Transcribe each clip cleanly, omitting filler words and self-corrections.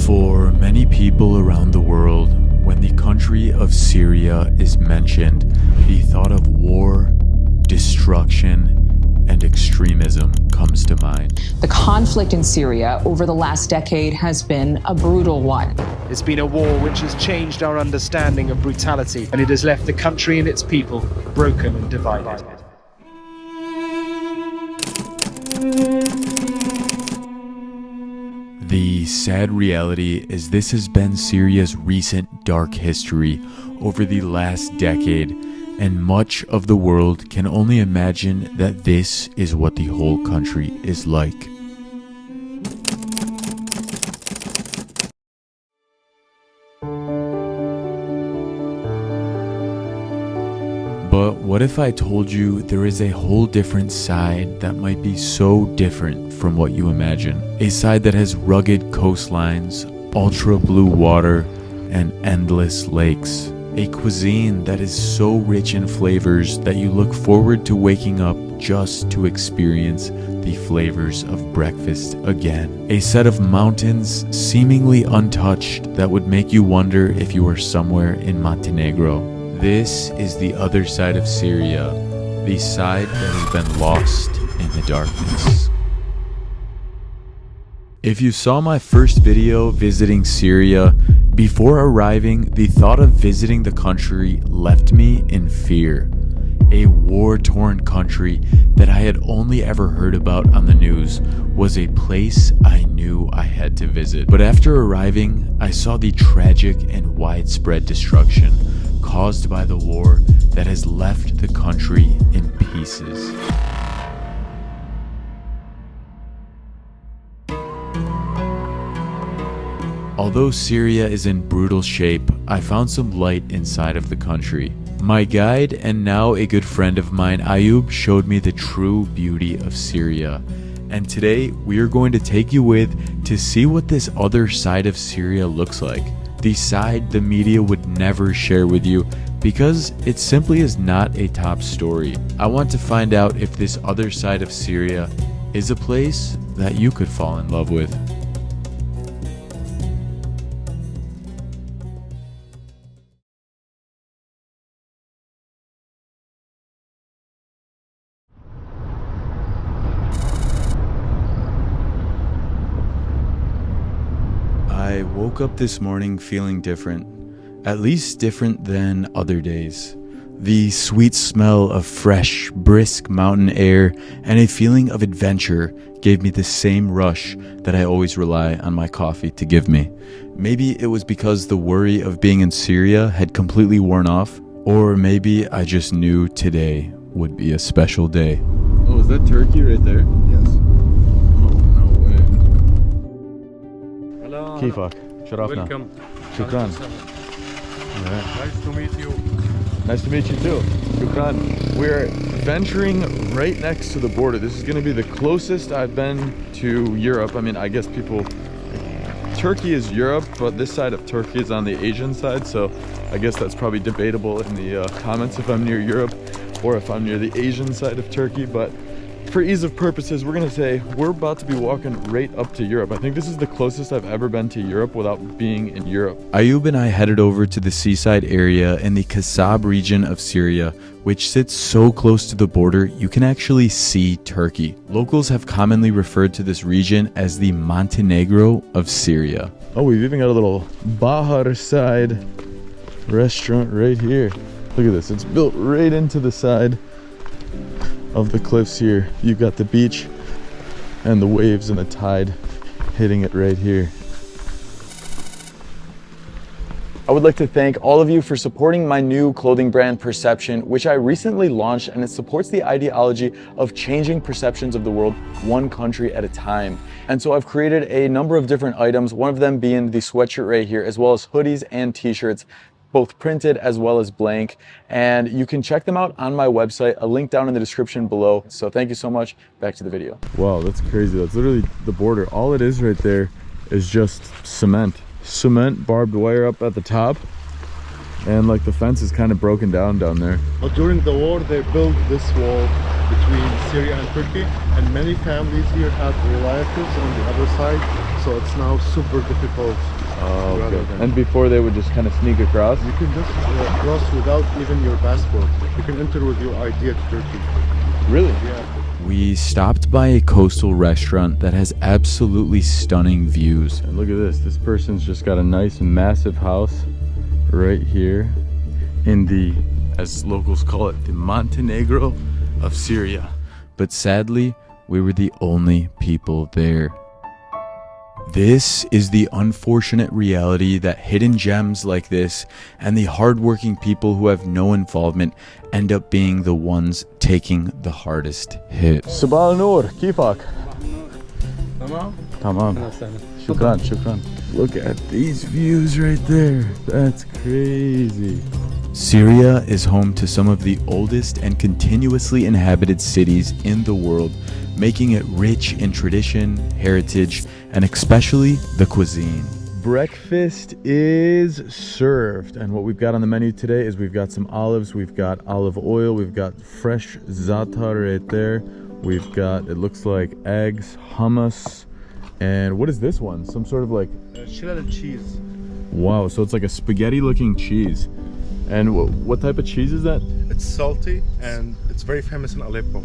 For many people around the world, when the country of Syria is mentioned, the thought of war, destruction, and extremism comes to mind. The conflict in Syria over the last decade has been a brutal one. It's been a war which has changed our understanding of brutality, and it has left the country and its people broken and divided. The sad reality is this has been Syria's recent dark history over the last decade, and much of the world can only imagine that this is what the whole country is like. But what if I told you there is a whole different side that might be so different from what you imagine? A side that has rugged coastlines, ultra blue water, and endless lakes. A cuisine that is so rich in flavors that you look forward to waking up just to experience the flavors of breakfast again. A set of mountains seemingly untouched that would make you wonder if you were somewhere in Montenegro. This is the other side of Syria, the side that has been lost in the darkness. If you saw my first video visiting Syria, before arriving, the thought of visiting the country left me in fear. A war-torn country that I had only ever heard about on the news was a place I knew I had to visit. But after arriving, I saw the tragic and widespread destruction caused by the war that has left the country in pieces. Although Syria is in brutal shape, I found some light inside of the country. My guide and now a good friend of mine, Ayub, showed me the true beauty of Syria. And today we are going to take you with to see what this other side of Syria looks like. The side the media would never share with you because it simply is not a top story. I want to find out if this other side of Syria is a place that you could fall in love with. I woke up this morning feeling different, at least different than other days. The sweet smell of fresh, brisk mountain air and a feeling of adventure gave me the same rush that I always rely on my coffee to give me. Maybe it was because the worry of being in Syria had completely worn off, or maybe I just knew today would be a special day. Oh, is that Turkey right there? Yes. كيفك؟ شرفنا. Welcome. شكرا. Nice to meet you. Nice to meet you too. Shukran. We're venturing right next to the border. This is going to be the closest I've been to Europe. I mean, I guess Turkey is Europe, but this side of Turkey is on the Asian side, so I guess that's probably debatable in the comments if I'm near Europe or if I'm near the Asian side of Turkey. But for ease of purposes, we're gonna say we're about to be walking right up to Europe. I think this is the closest I've ever been to Europe without being in Europe. Ayub and I headed over to the seaside area in the Kessab region of Syria, which sits so close to the border you can actually see Turkey. Locals have commonly referred to this region as the Montenegro of Syria. Oh, we've even got a little Bahar side restaurant right here. Look at this, it's built right into the side of the cliffs here. You've got the beach and the waves and the tide hitting it right here. I would like to thank all of you for supporting my new clothing brand Perception, which I recently launched, and it supports the ideology of changing perceptions of the world one country at a time. And so I've created a number of different items, one of them being the sweatshirt right here, as well as hoodies and t-shirts, both printed as well as blank, and you can check them out on my website, a link down in the description below. So thank you so much. Back to the video. Wow, that's crazy. That's literally the border. All it is right there is just cement barbed wire up at the top, and like the fence is kind of broken down there. But during the war, they built this wall between Syria and Turkey, and many families here have relatives on the other side. so it's now super difficult. Oh, rather okay. than- And before they would just kind of sneak across? You can just cross without even your passport. You can enter with your ID to Turkey. Really? Yeah. We stopped by a coastal restaurant that has absolutely stunning views. And look at this. This person's just got a nice massive house right here in the, as locals call it, the Montenegro of Syria. But sadly, we were the only people there. This is the unfortunate reality that hidden gems like this and the hardworking people who have no involvement end up being the ones taking the hardest hit. صباح النور كيفك؟ تمام. شكرا. Look at these views right there. That's crazy. Syria is home to some of the oldest and continuously inhabited cities in the world, making it rich in tradition, heritage, and especially the cuisine. Breakfast is served, and what we've got on the menu today is we've got some olives, we've got olive oil, we've got fresh za'atar right there, we've got, it looks like eggs, hummus, and what is this one? Some sort of like Shredded cheese. wow, so it's like a spaghetti looking cheese. And what type of cheese is that? It's salty and it's very famous in Aleppo.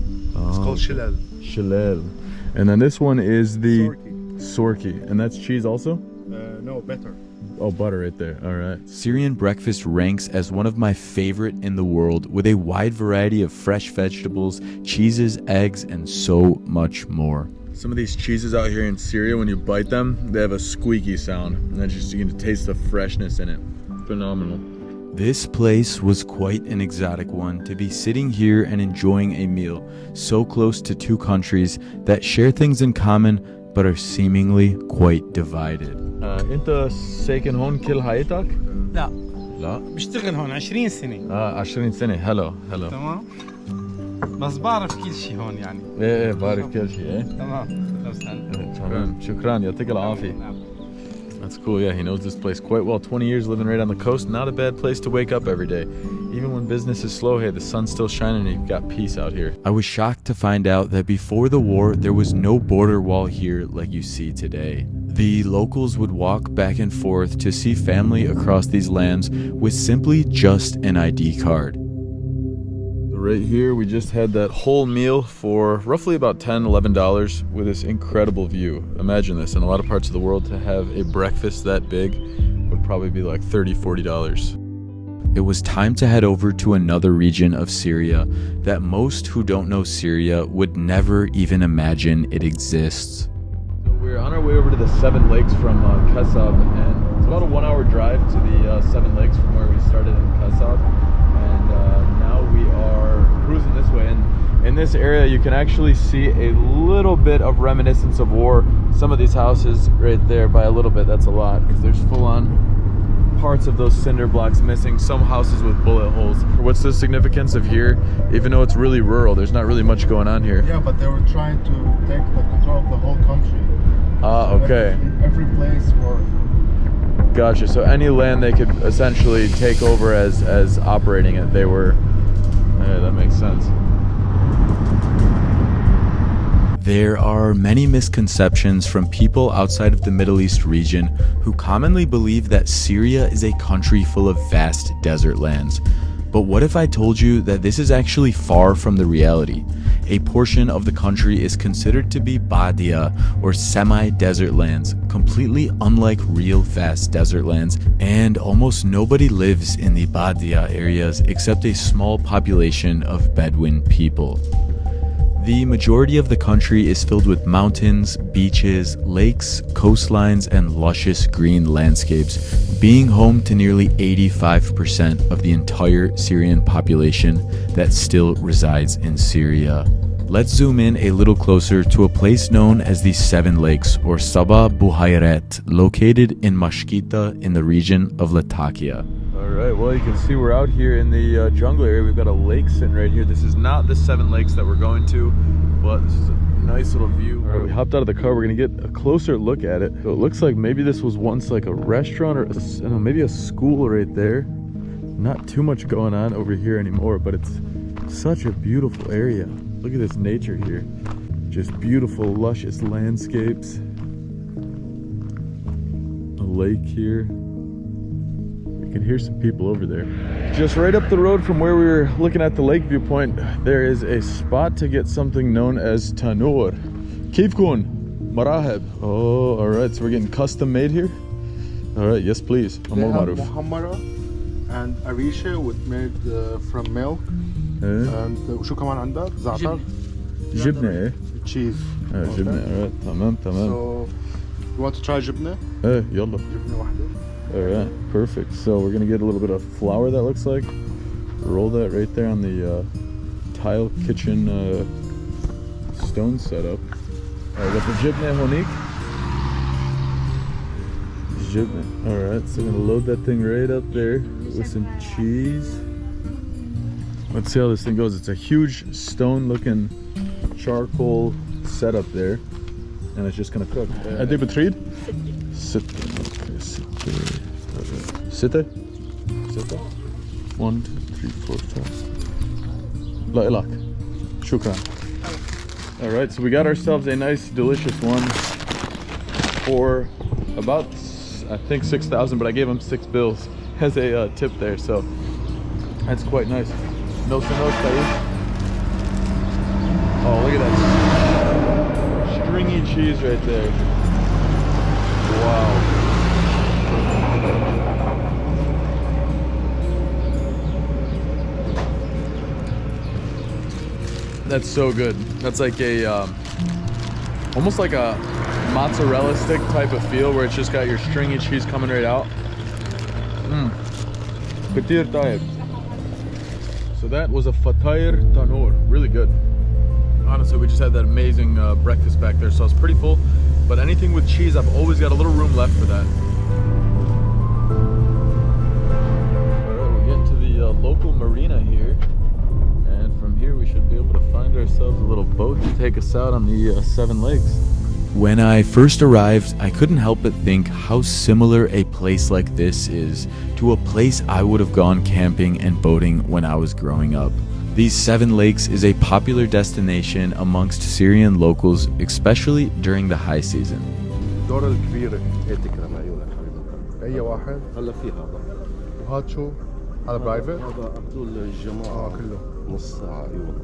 It's called shilal. Shilal. And then this one is the Sorki. sorki, and that's cheese also? No, better. Oh, butter right there. All right. Syrian breakfast ranks as one of my favorite in the world, with a wide variety of fresh vegetables, cheeses, eggs, and so much more. Some of these cheeses out here in Syria, when you bite them, they have a squeaky sound, and that's just, you can taste the freshness in it. Phenomenal. This place was quite an exotic one, to be sitting here and enjoying a meal so close to two countries that share things in common but are seemingly quite divided. انت ساكن هون كل حياتك؟ لا لا. بشتغل هون 20 سنة 20 سنة. هلو. تمام بس بعرف كل شيء هون يعني ايه بعرف كل شيء ايه. تمام تمام. شكرا يعطيك العافية. That's cool. Yeah, he knows this place quite well. 20 years living right on the coast. Not a bad place to wake up every day. Even when business is slow, hey, the sun's still shining and you've got peace out here. I was shocked to find out that before the war, there was no border wall here like you see today. The locals would walk back and forth to see family across these lands with simply just an ID card. Right here, we just had that whole meal for roughly about $10, $11 with this incredible view. Imagine this, in a lot of parts of the world, to have a breakfast that big would probably be like $30, $40. It was time to head over to another region of Syria that most who don't know Syria would never even imagine it exists. So we're on our way over to the Seven Lakes from Kessab, and it's about a 1 hour drive to the Seven Lakes from where we started in Kessab. And now we are cruising this way, and in this area you can actually see a little bit of reminiscence of war. Some of these houses right there, by a little bit, that's a lot, because there's full-on parts of those cinder blocks missing, some houses with bullet holes. What's the significance of here? Even though it's really rural, there's not really much going on here. Yeah, but they were trying to take the control of the whole country. Ah, okay. Every place were. Gotcha. So any land they could essentially take over as operating it, they were. Yeah, that makes sense. There are many misconceptions from people outside of the Middle East region who commonly believe that Syria is a country full of vast desert lands. But what if I told you that this is actually far from the reality? A portion of the country is considered to be Badia, or semi-desert lands, completely unlike real vast desert lands, and almost nobody lives in the Badia areas except a small population of Bedouin people. The majority of the country is filled with mountains, beaches, lakes, coastlines, and luscious green landscapes, being home to nearly 85% of the entire Syrian population that still resides in Syria. Let's zoom in a little closer to a place known as the Seven Lakes, or Sabah Buhayret, located in Mashkita in the region of Latakia. Alright, well you can see we're out here in the jungle area. We've got a lake sitting right here. This is not the Seven Lakes that we're going to, but this is a nice little view. Alright, we hopped out of the car. We're gonna get a closer look at it. So it looks like maybe this was once like a restaurant, or I don't know, maybe a school right there. Not too much going on over here anymore, but it's such a beautiful area. Look at this nature here. Just beautiful, luscious landscapes. lake here. You can hear some people over there. Just right up the road from where we were looking at the lake viewpoint, there is a spot to get something known as tanur. Kif kun? Maraheb. Oh, all right. So we're getting custom made here. All right. Yes, please. Amor maruf. Muhammara and arisha with made from milk. And شو كمان عندك؟ زعتر. جبنة إيه. Cheese. جبنة. All right. تمام. So you want to try جبنة؟ إيه يلا. جبنة واحدة. All right, perfect. So we're gonna get a little bit of flour, that looks like. Roll that right there on the tile kitchen stone setup. All right, got the jibne honik. Jibne. All right, so we're gonna load that thing right up there with some cheese. Let's see how this thing goes. It's a huge stone-looking charcoal setup there, and it's just gonna cook. قد ايه بتريد؟ ستة. ستة. 1 2 3 4 5. لا إلك. شكرا. All right, so we got ourselves a nice, delicious one for about, I think 6,000, but I gave him 6 bills as a tip there, so that's quite nice. No senos, oh, look at that stringy cheese right there. Wow. That's so good. That's like a almost like a mozzarella stick type of feel, where it's just got your stringy cheese coming right out. Katir taib. So that was a fatair tanur. Really good. Honestly, we just had that amazing breakfast back there, so I was pretty full. But anything with cheese, I've always got a little room left for that. Alright, we're getting to the local marina here. And from here, we should be able to find ourselves a little boat to take us out on the 7 lakes. When I first arrived, I couldn't help but think how similar a place like this is to a place I would have gone camping and boating when I was growing up. These 7 lakes is a popular destination amongst Syrian locals, especially during the high season. الدورة الكبيرة. تكرم عيونك حبيبي. أي واحد؟ هلا في هذا. وهذا شو؟ هذا برايفت؟ هذا عبدول الجماعة كله. نص ساعة عيون.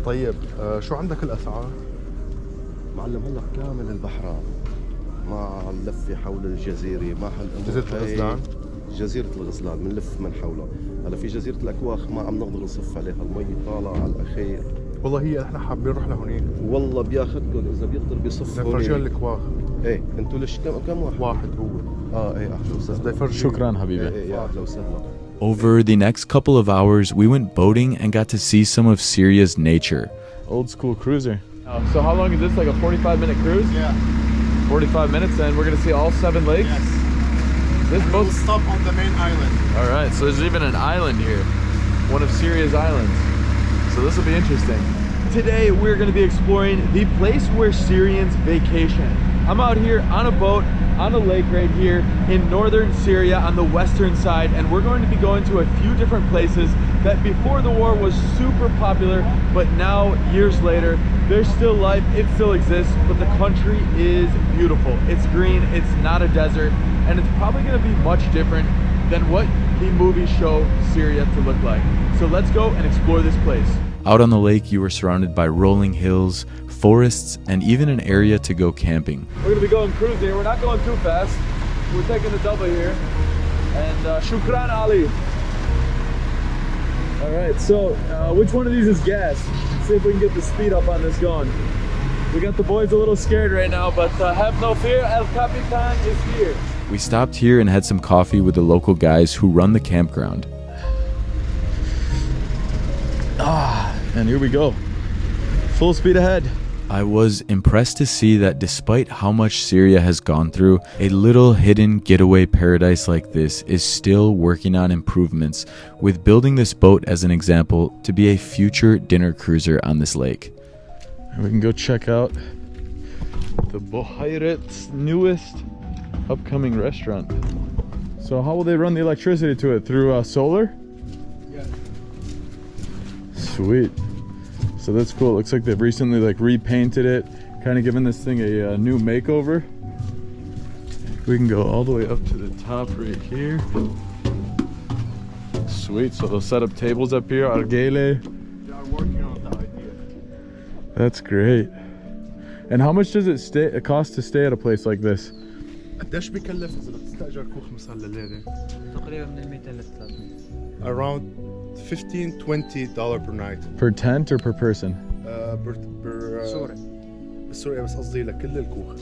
طيب شو عندك الأسعار؟ معلم هلا كامل البحران مع اللفة حول الجزيرة مع جزيرة الغزلان. جزيرة الغزلان بنلف من حولها. هلا في جزيرة الأكواخ ما عم نقدر نصف عليها، المي طالعة على الأخير. والله هي احنا حابين نروح لهونيك. والله بياخذكم إذا بيقدر بيصف هونيك. فرجينا الأكواخ. إيه أنتوا ليش كم واحد؟ واحد هو. إيه أهلا وسهلا. شكرا حبيبي. إيه أهلا وسهلا. Over the next couple of hours, we went boating and got to see some of Syria's nature. Old school cruiser. So how long is this? Like a 45-minute cruise? Yeah. 45 minutes, and we're gonna see all 7 lakes? Yes. This boat will stop on the main island. All right, so there's even an island here, one of Syria's islands. So this will be interesting. Today we're going to be exploring the place where Syrians vacation. I'm out here on a boat on a lake right here in northern Syria on the western side, and we're going to be going to a few different places that before the war was super popular, but now years later there's still life, it still exists, but the country is beautiful. It's green, it's not a desert, and it's probably going to be much different than what the movies show Syria to look like. So let's go and explore this place. Out on the lake, you were surrounded by rolling hills, forests, and even an area to go camping. We're going to be going cruising here. We're not going too fast. We're taking the double here. And shukran Ali. All right, so which one of these is gas? Let's see if we can get the speed up on this going. We got the boys a little scared right now, but have no fear, El Capitan is here. We stopped here and had some coffee with the local guys who run the campground. And here we go. Full speed ahead. I was impressed to see that despite how much Syria has gone through, a little hidden getaway paradise like this is still working on improvements, with building this boat as an example to be a future dinner cruiser on this lake. And we can go check out the Bohairet's newest upcoming restaurant. So how will they run the electricity to it? Through solar? Yeah. Sweet. So that's cool. It looks like they've recently repainted it, kind of given this thing a new makeover. We can go all the way up to the top right here. Sweet, so they'll set up tables up here, argele. They are working on the idea. That's great. And how much does it cost to stay at a place like this? قديش بكلف إذا بدك تستأجر كوخ مثلا لليلة؟ تقريبا من 200 ل 300. Around $15-20 per night. Per tent or per person? سوري. بالسوري بس قصدي لكل الكوخ.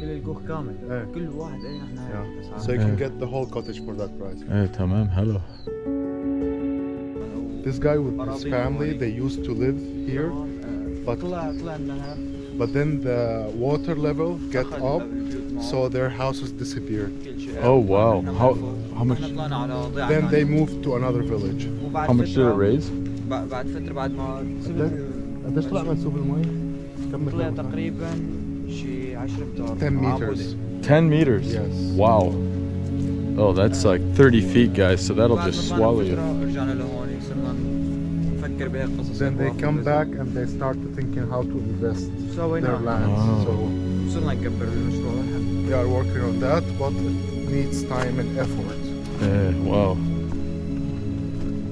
كل الكوخ كامل. إيه. كل واحد نحن. So you can get the whole cottage for that price. تمام حلو. This guy with his family, they used to live here, but then the water level get up, so their houses disappeared. Oh wow. How much? Then they moved to another village. How much did it raise? بعد فترة بعد ما قديش طلع منسوب المي؟ طلع تقريبا شي 10 امتار. 10 meters. 10 meters? Yes. Wow. Oh, that's like 30 feet, guys, so that'll just swallow you. رجعنا لهون صرنا نفكر بهيك قصص. Then they come back and they start thinking how to invest their lands. So صرنا نكبر المشروع. they are working on that, but it needs time and effort. Wow.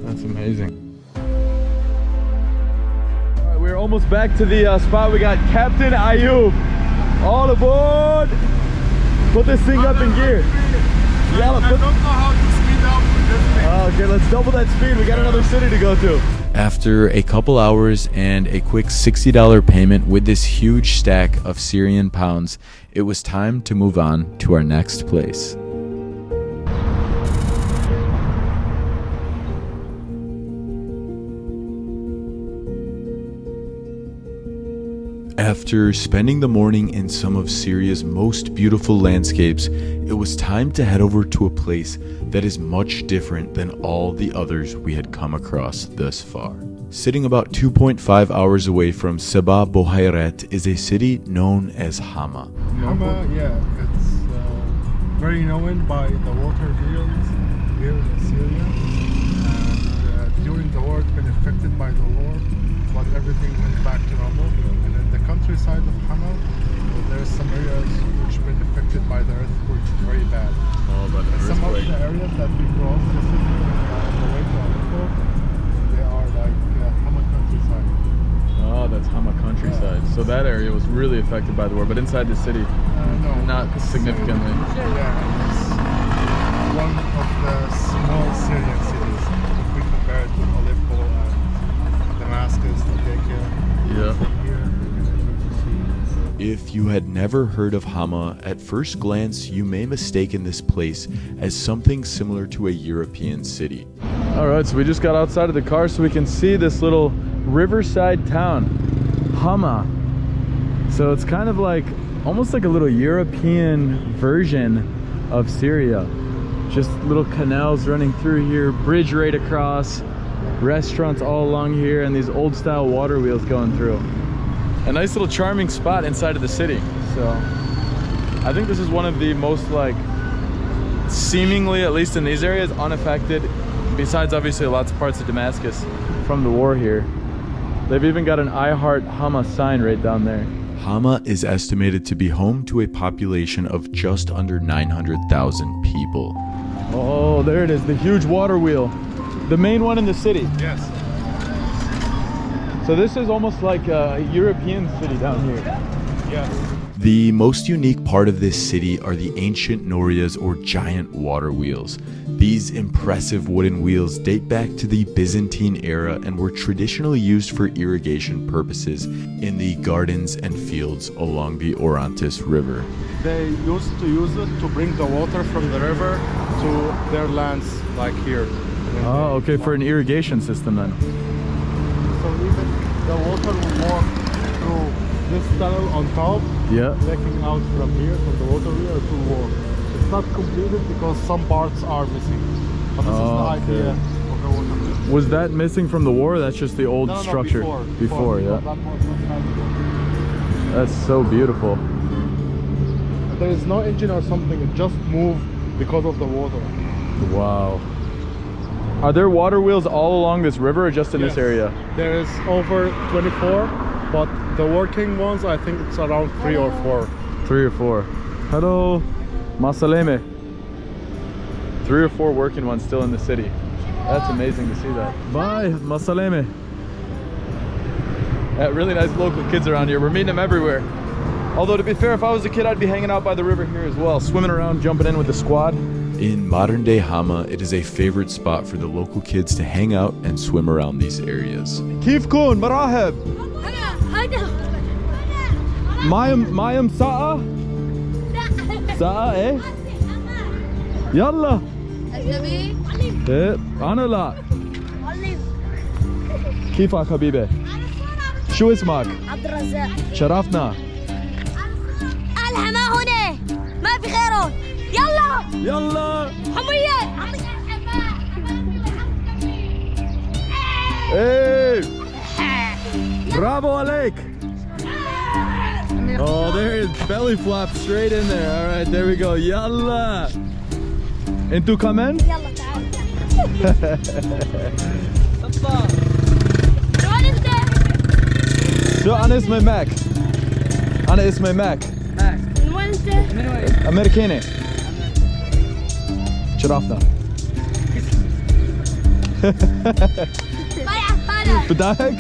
That's amazing. All right, we're almost back to the spot. We got Captain Ayub. All aboard! Put this thing up in gear. Yalla, I don't know how to speed up with this thing. Okay, let's double that speed. We got another city to go to. After a couple hours and a quick $60 payment with this huge stack of Syrian pounds, it was time to move on to our next place. After spending the morning in some of Syria's most beautiful landscapes, it was time to head over to a place that is much different than all the others we had come across thus far. Sitting about 2.5 hours away from Sabah Bohairet is a city known as Hama. Hama, yeah, it's very known by the water deals here in Syria. And during the war, it's been affected by the war, but everything went back to normal. And in the countryside of Hama, there's some areas which have been affected by the earthquake very bad. Oh, but And some of the areas that we crossed on the way to Aleppo, they are like Hama countryside. Oh, that's Hama countryside. So that area was really affected by the war, but inside the city, No, not significantly. Yeah, it's one of the small Syrian cities. If we compare it with Aleppo and Damascus, Turkey, Yeah. here we can able to see. If you had never heard of Hama, at first glance you may mistake this place as something similar to a European city. All right, so we just got outside of the car so we can see this little riverside town, Hama. So it's kind of like, almost like a little European version of Syria. Just little canals running through here, bridge right across, restaurants all along here, and these old style water wheels going through. A nice little charming spot inside of the city. So I think this is one of the most, like, seemingly, at least in these areas, unaffected, besides obviously lots of parts of Damascus, from the war here. They've even got an I Heart Hama sign right down there. Hama is estimated to be home to a population of just under 900,000 people. Oh, there it is, the huge water wheel. The main one in the city. Yes. So this is almost like a European city down here. Yes. The most unique part of this city are the ancient norias, or giant water wheels. These impressive wooden wheels date back to the Byzantine era and were traditionally used for irrigation purposes in the gardens and fields along the Orontes River. They used to use it to bring the water from the river to their lands, like here. Oh, okay, for an irrigation system then. So even the water will walk through this tunnel on top, Yeah. leaking out from here, from the water wheel to walk. It's not completed because some parts are missing. But this is the Oh, okay. idea of the water wheel. Was that missing from the war? Or that's just the old No, structure? Before, yeah. that was not had. That's so beautiful. There is no engine or something, it just moved because of the water. Wow. Are there water wheels all along this river or just in this Yes. area? There is over 24, but the working ones, I think it's around 3 or 4. 3 or 4. Hello. Masaleme. 3 or 4 working ones still in the city. That's amazing to see that. Bye, Masaleme. Really nice local kids around here. We're meeting them everywhere. Although, to be fair, if I was a kid, I'd be hanging out by the river here as well, swimming around, jumping in with the squad. In modern-day Hama, it is a favorite spot for the local kids to hang out and swim around these areas. كيفكن مراحب مايم ساعة ساعة ايه يلا ايه انا لا كيفك حبيبي شو اسمك عبد الرزاق شرفنا الحما هنا ما في غيرهم يلا يلا حمية ايه برافو عليك. Oh, there is belly flop straight in there. All right, there we go. Yalla. انتو كمان؟ يلا تعال شلون انت؟ شو انا اسمي ماك. انا اسمي ماك. من وين انت؟ من وين؟ امريكاني. شرفنا. بايع هذا بداك؟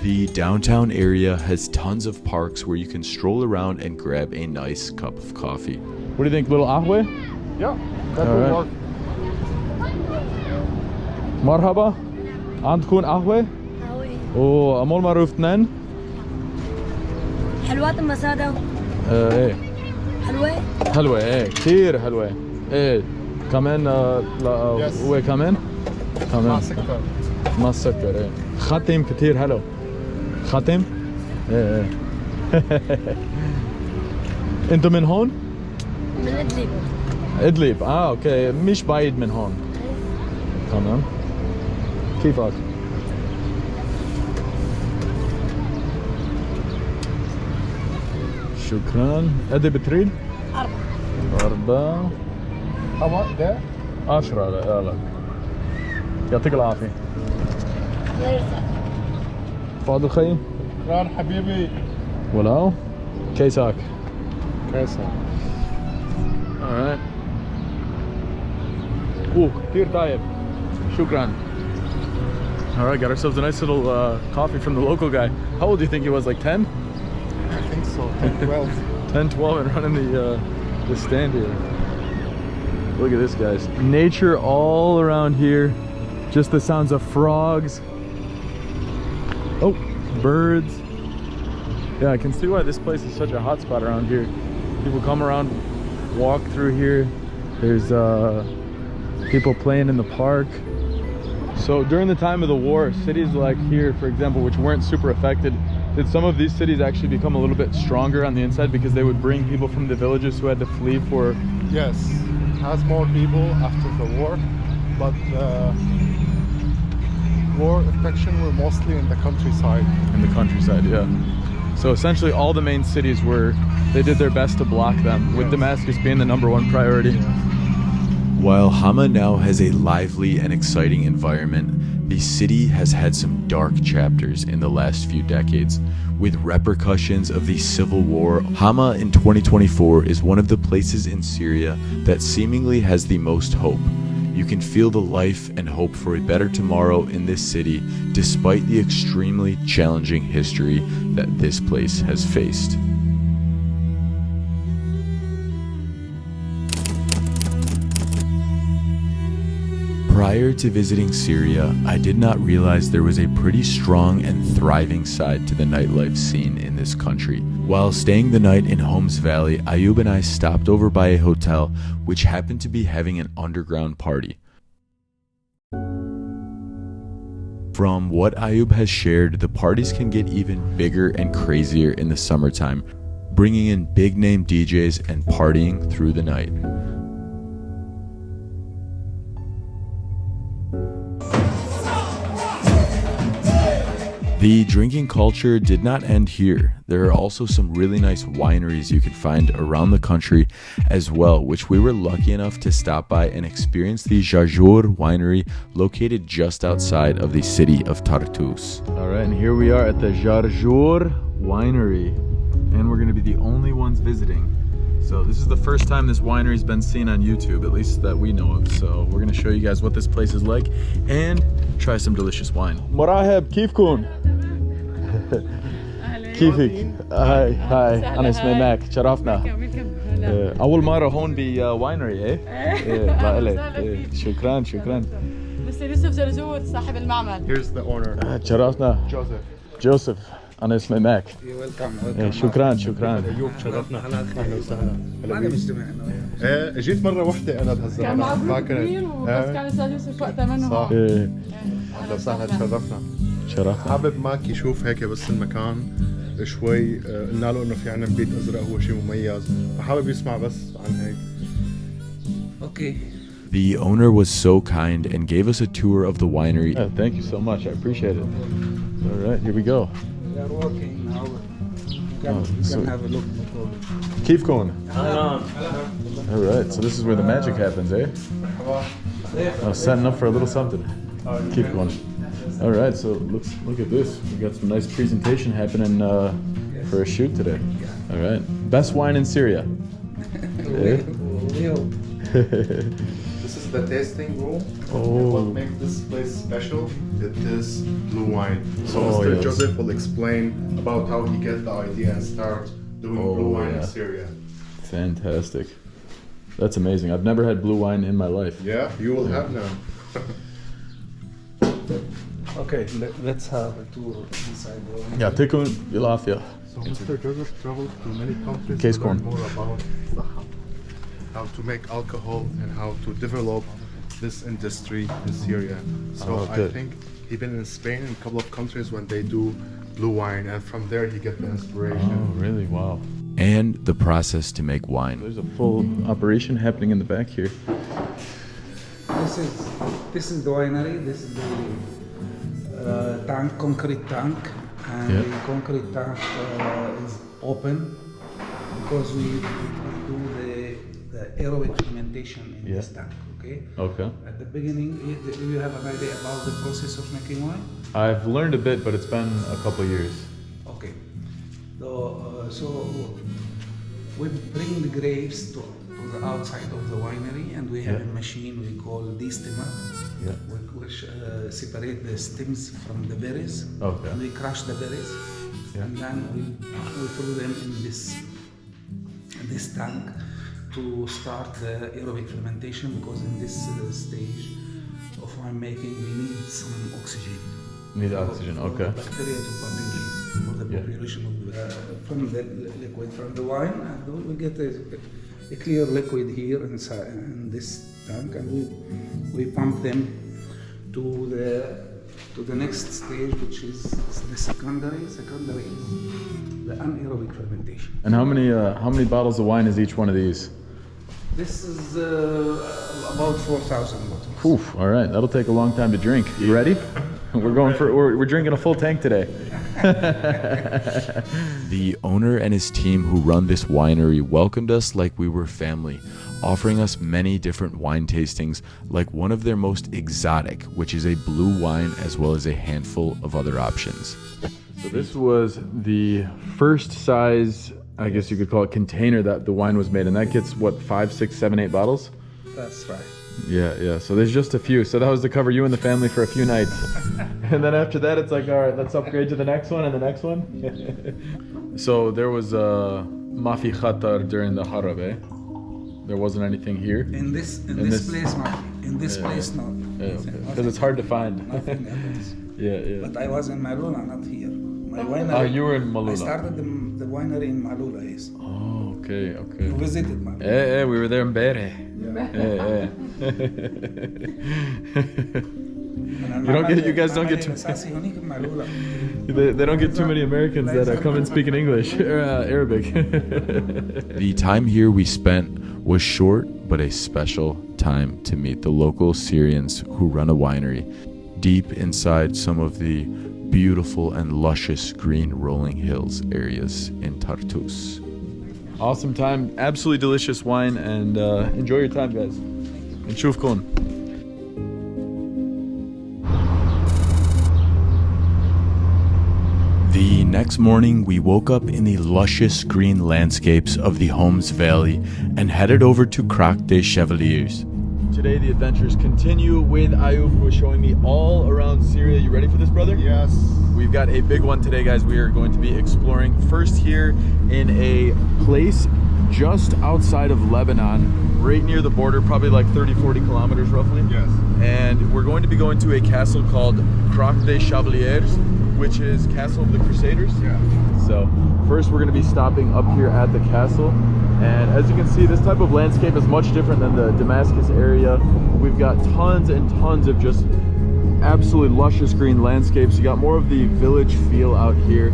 The downtown area has tons of parks where you can stroll around and grab a nice cup of coffee. What do you think, little ahwe? Yeah, that All will right. work. مرحبا. عندكم قهوة؟ قهوة أمول معروف 2؟ حلوات المسادة ايه حلوة حلوة ايه كثير حلوة ايه كمان لا Yes. هو كمان مع كمان سكر. مع السكر ايه ختم كثير حلو ختم ايه ايه انتوا من هون؟ من إدلب ادلب اوكي مش بعيد من هون تمام كيفك؟ شكرا قد بتريد؟ 4 How much there? 10 لا لا يعطيك العافية فاضل خي؟ شكرا حبيبي. ولو كيسك؟ كيسك. alright كتير طيب شكرا. Alright, got ourselves a nice little coffee from the local guy. How old do you think he was, like 10? I think so. 10, 12. 10, 12 and running the stand here. Look at this, guys. Nature all around here. Just the sounds of frogs. Oh, birds. Yeah, I can see why this place is such a hot spot around here. People come around, walk through here. There's people playing in the park. So during the time of the war, cities like here, for example, which weren't super affected, did some of these cities actually become a little bit stronger on the inside because they would bring people from the villages who had to flee for... Yes, has more people after the war, but the war affection were mostly in the countryside. In the countryside, yeah. So essentially all the main cities were, they did their best to block them, with Damascus being the #1 priority. While Hama now has a lively and exciting environment, the city has had some dark chapters in the last few decades. With repercussions of the civil war, Hama in 2024 is one of the places in Syria that seemingly has the most hope. You can feel the life and hope for a better tomorrow in this city, despite the extremely challenging history that this place has faced. Prior to visiting Syria, I did not realize there was a pretty strong and thriving side to the nightlife scene in this country. While staying the night in Homs Valley, Ayub and I stopped over by a hotel which happened to be having an underground party. From what Ayub has shared, the parties can get even bigger and crazier in the summertime, bringing in big-name DJs and partying through the night. The drinking culture did not end here. There are also some really nice wineries you can find around the country as well, which we were lucky enough to stop by and experience the Jajur winery located just outside of the city of Tartus. All right, and here we are at the Jajur winery. and we're going to be the only ones visiting. So this is the first time this winery's been seen on YouTube, at least that we know of. So we're going to show you guys what this place is like and try some delicious wine. مرحب كيفكم؟ كيفك؟ هاي أنا اسمي ماك، تشرفنا. أول مرة هون بواينري إيه؟ لا إلك. شكرا. مستر يوسف زرزور صاحب المعمل. Here's the owner. تشرفنا. جوزيف. أنا اسمي ماك. شكرا. أيوب تشرفنا. أهلا وسهلا. جيت مرة واحدة أنا بهالزمان. كان معه كبير وبس كان أستاذ يوسف وقتها منه. صح. أهلا وسهلا تشرفنا. حابب ماك يشوف هيك بس المكان شوي. قلنا له إنه في عنا بيت أزرق هو شيء مميز، فحابب يسمع بس عن هيك. Okay. The owner was so kind and gave us a tour of the winery. Thank you so much. I appreciate it. All right, here we go. We are working now. You can have a look. Keep going. All right, so this is where the magic happens, eh? Setting up for a little something. Keep going. All right, so look at this. We got some nice presentation happening for a shoot today. All right, best wine in Syria. This is the tasting room. What makes this place special is this blue wine. So Mr. Yes. Joseph will explain about how he get the idea and start doing blue wine in Syria. Fantastic. That's amazing. I've never had blue wine in my life. Yeah, you will have now. Okay, let's have a tour inside the wine. يعطيكم العافية. So Mr. Joseph traveled to many countries Case to learn corn. more about how to make alcohol and how to develop this industry in Syria. So I think he been in Spain and a couple of countries when they do blue wine, and from there he get the inspiration. Oh, really? Wow. And the process to make wine. There's a full operation happening in the back here. This is the winery. This is the tank, concrete tank, and the concrete tank is open because we do the aerobic fermentation in this tank. Okay. At the beginning, do you have an idea about the process of making wine? I've learned a bit, but it's been a couple years. Okay. So we bring the grapes to the outside of the winery, and we have a machine we call destemmer, which separate the stems from the berries. Okay. We crush the berries, and then we throw them in this tank to start the aerobic fermentation, because in this stage of wine making we need some oxygen. Need oxygen, okay. Bacteria to populate for the population of, from the liquid from the wine, and we get a clear liquid here inside in this tank, and we pump them to the next stage, which is the secondary. Secondary is the anaerobic fermentation. And how many bottles of wine is each one of these? This is about 4,000 bottles. Oof, all right, that'll take a long time to drink. You ready? We're drinking a full tank today. The owner and his team who run this winery welcomed us like we were family, offering us many different wine tastings, like one of their most exotic, which is a blue wine, as well as a handful of other options. So this was the first size, I guess you could call it, container that the wine was made, and that gets what, 5, 6, 7, 8 bottles? That's right. Yeah. So there's just a few. So that was to cover you and the family for a few nights. And then after that, it's like, all right, let's upgrade to the next one and the next one. So there was Mafi Khatar during the Harab, eh? There wasn't anything here? In this place, not. In this place, not. Because it's hard to find. Nothing happens. Yeah. But I was in Malula, not here. My winery. You were in Malula. I started the winery in Malula, yes. Oh, okay. You visited Malula. Yeah, we were there in Bere. Yeah. You guys don't get too. They don't get too many Americans that come and speak in English or Arabic. The time here we spent was short, but a special time to meet the local Syrians who run a winery deep inside some of the beautiful and luscious green rolling hills areas in Tartus. Awesome time, absolutely delicious wine, and enjoy your time, guys. نشوفكم. The next morning, we woke up in the luscious green landscapes of the Homs Valley and headed over to Qudsia Chevaliers. Today the adventures continue with Ayub, who is showing me all around Syria. You ready for this, brother? Yes. We've got a big one today, guys. We are going to be exploring first here in a place just outside of Lebanon, right near the border, probably like 30-40 kilometers roughly. Yes. And we're going to be going to a castle called Qudsia Chevaliers, which is Castle of the Crusaders. Yeah. So first we're going to be stopping up here at the castle. And as you can see, this type of landscape is much different than the Damascus area. We've got tons and tons of just absolutely luscious green landscapes. You got more of the village feel out here.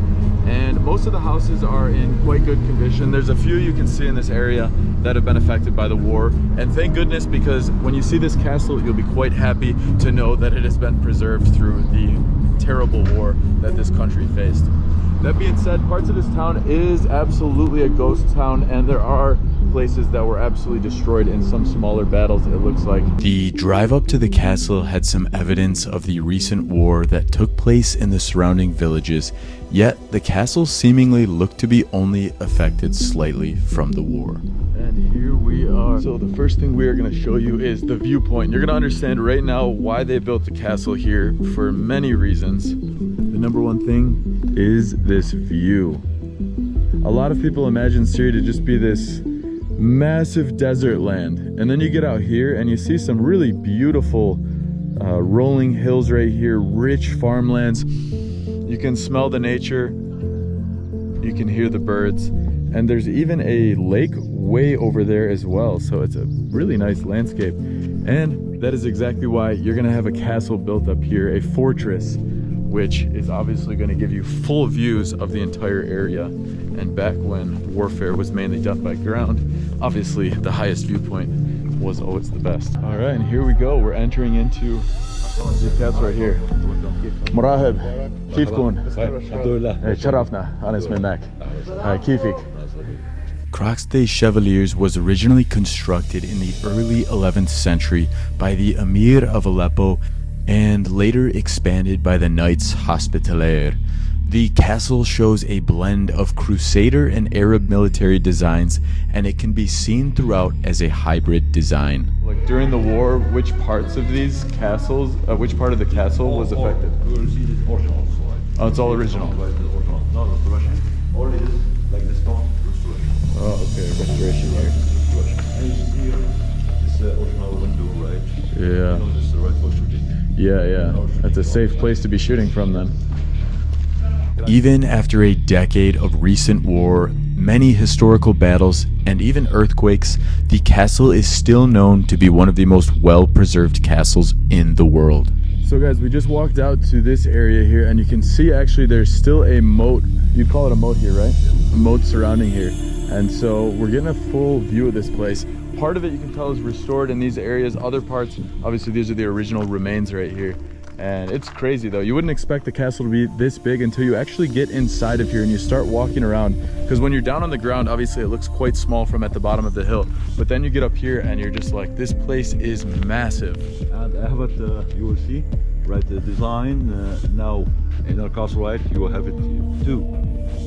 And most of the houses are in quite good condition. There's a few you can see in this area that have been affected by the war. And thank goodness, because when you see this castle, you'll be quite happy to know that it has been preserved through the terrible war that this country faced. That being said, parts of this town is absolutely a ghost town, and there are places that were absolutely destroyed in some smaller battles, it looks like. The drive up to the castle had some evidence of the recent war that took place in the surrounding villages, yet the castle seemingly looked to be only affected slightly from the war. And here we are. So the first thing we are going to show you is the viewpoint. You're going to understand right now why they built the castle here for many reasons. The number one thing is this view. A lot of people imagine Syria to just be this massive desert land, and then you get out here and you see some really beautiful rolling hills right here, rich farmlands. You can smell the nature, you can hear the birds, and there's even a lake way over there as well, so it's a really nice landscape. And that is exactly why you're gonna have a castle built up here, a fortress, which is obviously going to give you full views of the entire area. And back when warfare was mainly done by ground, obviously the highest viewpoint was always the best. All right, and here we go. We're entering into the castle right here. مرحب كيفكم؟ شرفنا أنا اسمي ماك. كيفك؟ Qudsia Chevaliers was originally constructed in the early 11th century by the Emir of Aleppo and later expanded by the Knights Hospitalier. The castle shows a blend of Crusader and Arab military designs, and it can be seen throughout as a hybrid design. Like during the war, which parts of these castles, which part of the castle was affected? You will see this original. Oh, it's all original. No, restoration. Only this, like this stone, restoration. Oh, okay, restoration here. And you see here, this original window, right? Yeah. You know, this is the right for shooting. Yeah. That's a safe place to be shooting from then. Even after a decade of recent war, many historical battles, and even earthquakes, the castle is still known to be one of the most well-preserved castles in the world. So guys, we just walked out to this area here, and you can see actually there's still a moat. You'd call it a moat here, right? A moat surrounding here. And so we're getting a full view of this place. Part of it you can tell is restored in these areas. Other parts, obviously these are the original remains right here. And it's crazy though. You wouldn't expect the castle to be this big until you actually get inside of here and you start walking around. Because when you're down on the ground, obviously it looks quite small from at the bottom of the hill. But then you get up here and you're just like, this place is massive. And I have it, you will see, right, the design. Now in our castle, right, you will have it two.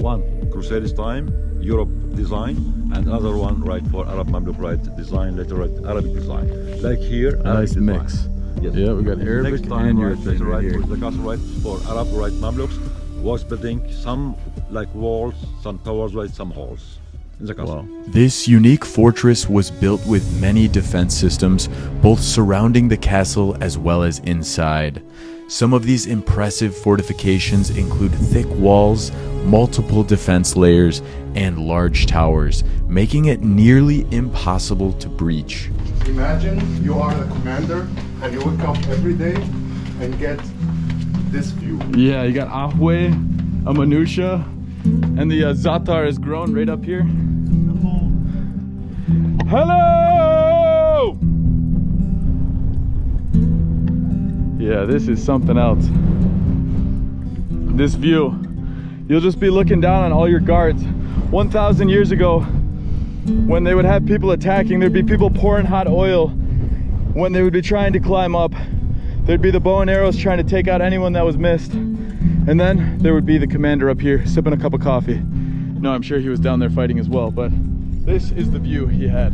One, Crusaders time, Europe design, and another one, right, for Arab Mamluk, right, design, later, right, Arabic design. Like here, Nice Arabic mix. design. Yes. Yeah, we got Arabic Next time, and right, European right, right here. the castle, right, for Arab, right, Mamluks, was building some like walls, some towers, right, some halls in the castle. Wow. This unique fortress was built with many defense systems, both surrounding the castle as well as inside. Some of these impressive fortifications include thick walls, multiple defense layers, and large towers, making it nearly impossible to breach. Imagine you are the commander and you wake up every day and get this view. Yeah, you got Ahwe, a Manusha, and the Zatar is grown right up here. Hello! Yeah, this is something else. This view, you'll just be looking down on all your guards. 1,000 years ago, when they would have people attacking, there'd be people pouring hot oil. When they would be trying to climb up, there'd be the bow and arrows trying to take out anyone that was missed. And then there would be the commander up here sipping a cup of coffee. No, I'm sure he was down there fighting as well, but this is the view he had.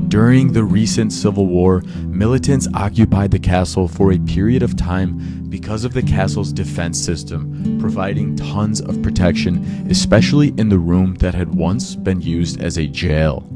During the recent civil war, militants occupied the castle for a period of time because of the castle's defense system, providing tons of protection, especially in the room that had once been used as a jail.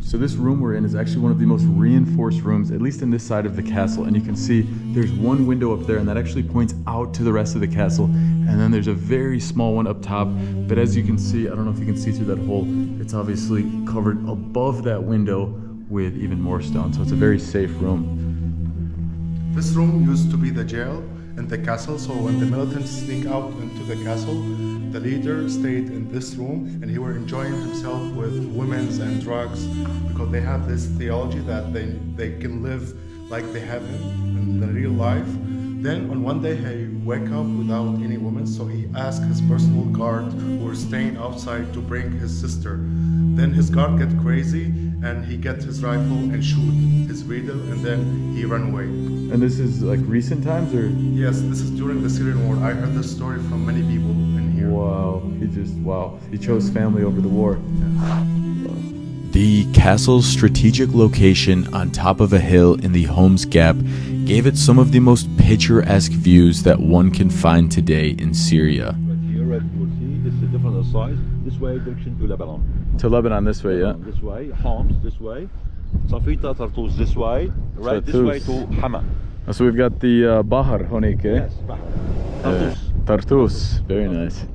So this room we're in is actually one of the most reinforced rooms, at least in this side of the castle. And you can see there's one window up there, and that actually points out to the rest of the castle. And then there's a very small one up top. But as you can see, I don't know if you can see through that hole, it's obviously covered above that window with even more stone. So it's a very safe room. This room used to be the jail in the castle, so when the militants sneak out into the castle, the leader stayed in this room and he were enjoying himself with women's and drugs, because they have this theology that they can live like they have him in the real life. Then on one day he wake up without any woman, so he asked his personal guard who were staying outside to bring his sister. Then his guard get crazy and he gets his rifle and shoot his reader, and then he run away. And this is like recent times, or? Yes, this is during the Syrian war. I heard this story from many people in here. Wow, he chose family over the war. The castle's strategic location on top of a hill in the Homs Gap gave it some of the most picturesque views that one can find today in Syria. Right here, right, you will see it's a different size. This way, direction to Lebanon. To Lebanon this way, yeah. This way, Homs this way. Safita, Tartus this way. Right, this way to Hama. So we've got the Bahar Honik, eh? Yes, Bahar. Tartus. Tartus, very nice.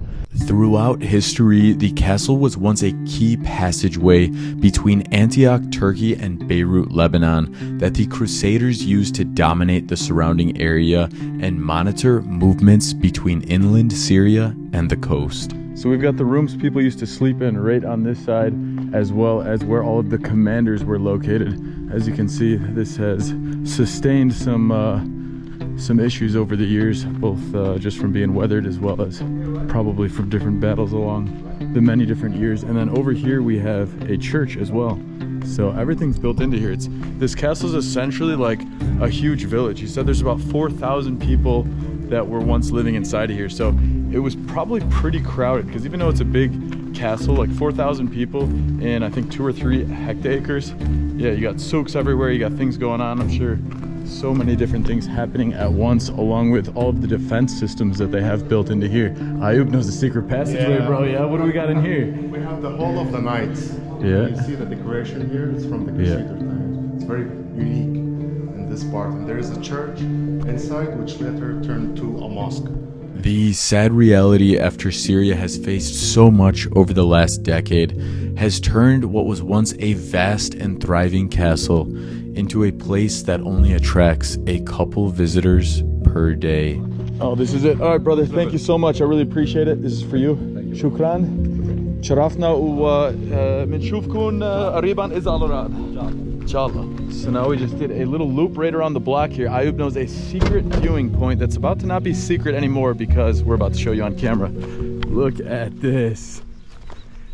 Throughout history, the castle was once a key passageway between Antioch, Turkey, and Beirut, Lebanon, that the Crusaders used to dominate the surrounding area and monitor movements between inland Syria and the coast. So we've got the rooms people used to sleep in right on this side, as well as where all of the commanders were located. As you can see, this has sustained some issues over the years, both just from being weathered as well as probably from different battles along the many different years. And then over here we have a church as well. So everything's built into here. This castle is essentially like a huge village. He said there's about 4,000 people that were once living inside of here. So it was probably pretty crowded, because even though it's a big castle, like 4,000 people in I think 2 or 3 hectares. Yeah, you got souks everywhere, you got things going on. I'm sure so many different things happening at once, along with all of the defense systems that they have built into here. Ayub knows the secret passageway, bro. Yeah, what do we got in here? We have the Hall of the Knights. Yeah. You see the decoration here? It's from the Crusader times. It's very unique in this part. And there is a church inside, which later turned to a mosque. The sad reality after Syria has faced so much over the last decade has turned what was once a vast and thriving castle into a place that only attracts a couple visitors per day. Oh, this is it. All right, brother. Thank you so much. I really appreciate it. This is for you. Shukran. شرفنا وبنشوفكم قريبا إذا الله راد. Inshallah. So now we just did a little loop right around the block here. Ayub knows a secret viewing point that's about to not be secret anymore, because we're about to show you on camera. Look at this.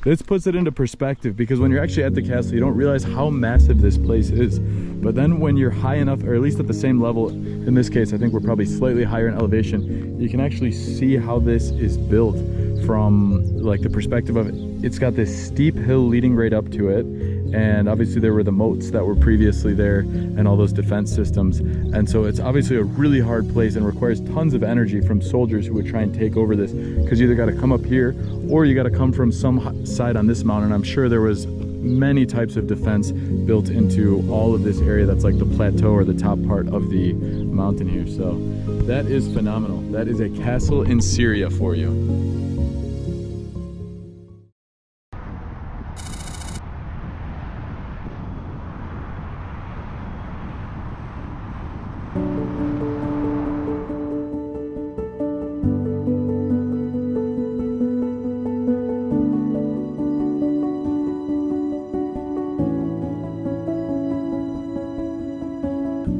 This puts it into perspective, because when you're actually at the castle, you don't realize how massive this place is. But then when you're high enough, or at least at the same level, in this case, I think we're probably slightly higher in elevation, you can actually see how this is built from like the perspective of it. It's got this steep hill leading right up to it. And obviously there were the moats that were previously there and all those defense systems. And so it's obviously a really hard place and requires tons of energy from soldiers who would try and take over this, because you either got to come up here or you got to come from some side on this mountain. I'm sure there was many types of defense built into all of this area that's like the plateau or the top part of the mountain here. So that is phenomenal. That is a castle in Syria for you.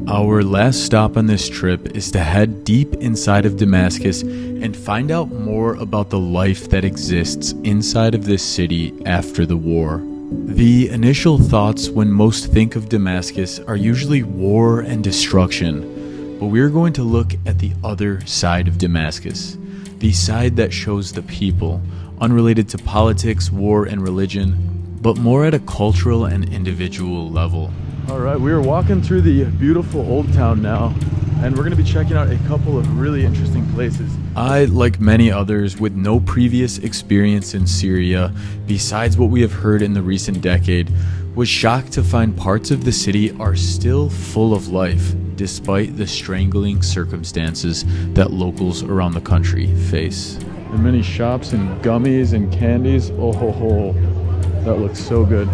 Our last stop on this trip is to head deep inside of Damascus and find out more about the life that exists inside of this city after the war. The initial thoughts when most think of Damascus are usually war and destruction, but we're going to look at the other side of Damascus, the side that shows the people, unrelated to politics, war, and religion, but more at a cultural and individual level. All right, we are walking through the beautiful old town now, and we're gonna be checking out a couple of really interesting places. I, like many others with no previous experience in Syria, besides what we have heard in the recent decade, was shocked to find parts of the city are still full of life, despite the strangling circumstances that locals around the country face. And many shops and gummies and candies. Oh ho ho, that looks so good.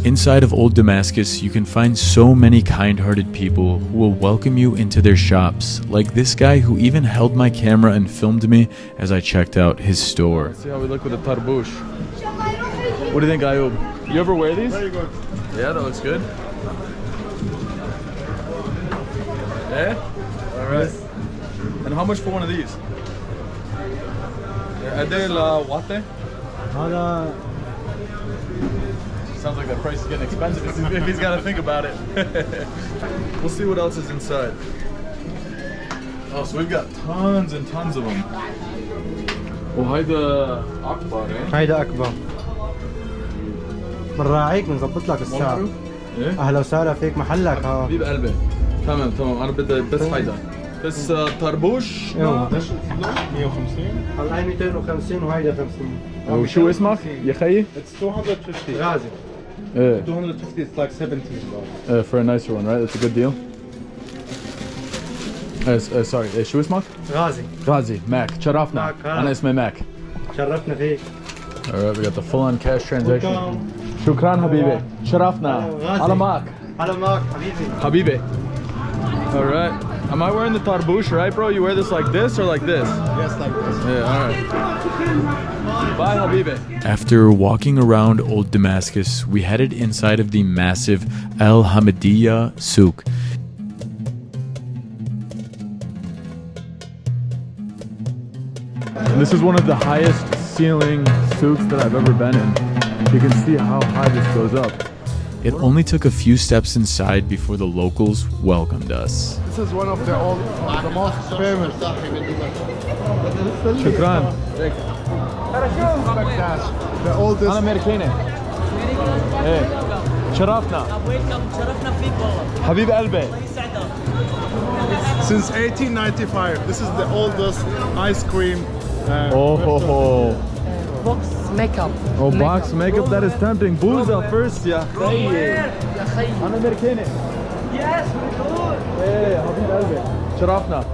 Inside of Old Damascus, you can find so many kind-hearted people who will welcome you into their shops, like this guy who even held my camera and filmed me as I checked out his store. Let's see how we look with the tarbush. What do you think, Ayub? You ever wear these? Very good. Yeah, that looks good. Yeah? All right. And how much for one of these? Sounds like that price is getting expensive if he's got to think about it. We'll see what else is inside. Oh, so we've got tons and tons of them. Oh, هيدا أكبر eh? هيدا أكبر. بنراعيك بنظبط لك السعر. أهلا وسهلا فيك محلك ها. حبيب قلبي. تمام أنا بدي بس هيدا. بس طربوش 150 هلا هي 250 وهيدا 50. وشو اسمك يا خيي؟ It's 250 غازي. 250 it's like $17. For a nicer one, right? That's a good deal. Sorry, شو اسمك؟ غازي ماك شرفنا. أنا اسمي ماك. شرفنا فيك. Alright, we got the full-on cash transaction. شكرا حبيبي. شرفنا. على معك. حبيبي. Alright. Am I wearing the tarbush, right, bro? You wear this like this or like this? Yes, like this. Yeah, alright. Bye, Habibi. After walking around Old Damascus, we headed inside of the massive El Hamidiyya Souk. And this is one of the highest ceiling souks that I've ever been in. You can see how high this goes up. It only took a few steps inside before the locals welcomed us. This is one of the most famous. Shukran. The oldest. أنا أمريكاني. إيه. شرفنا. حبيب قلبي. Since 1895, this is the oldest ice cream. Box makeup. Oh, box makeup, that is tempting. Booza first, yeah. أنا أمريكاني. Yes, we're good. إيه حبيب قلبي. شرفنا.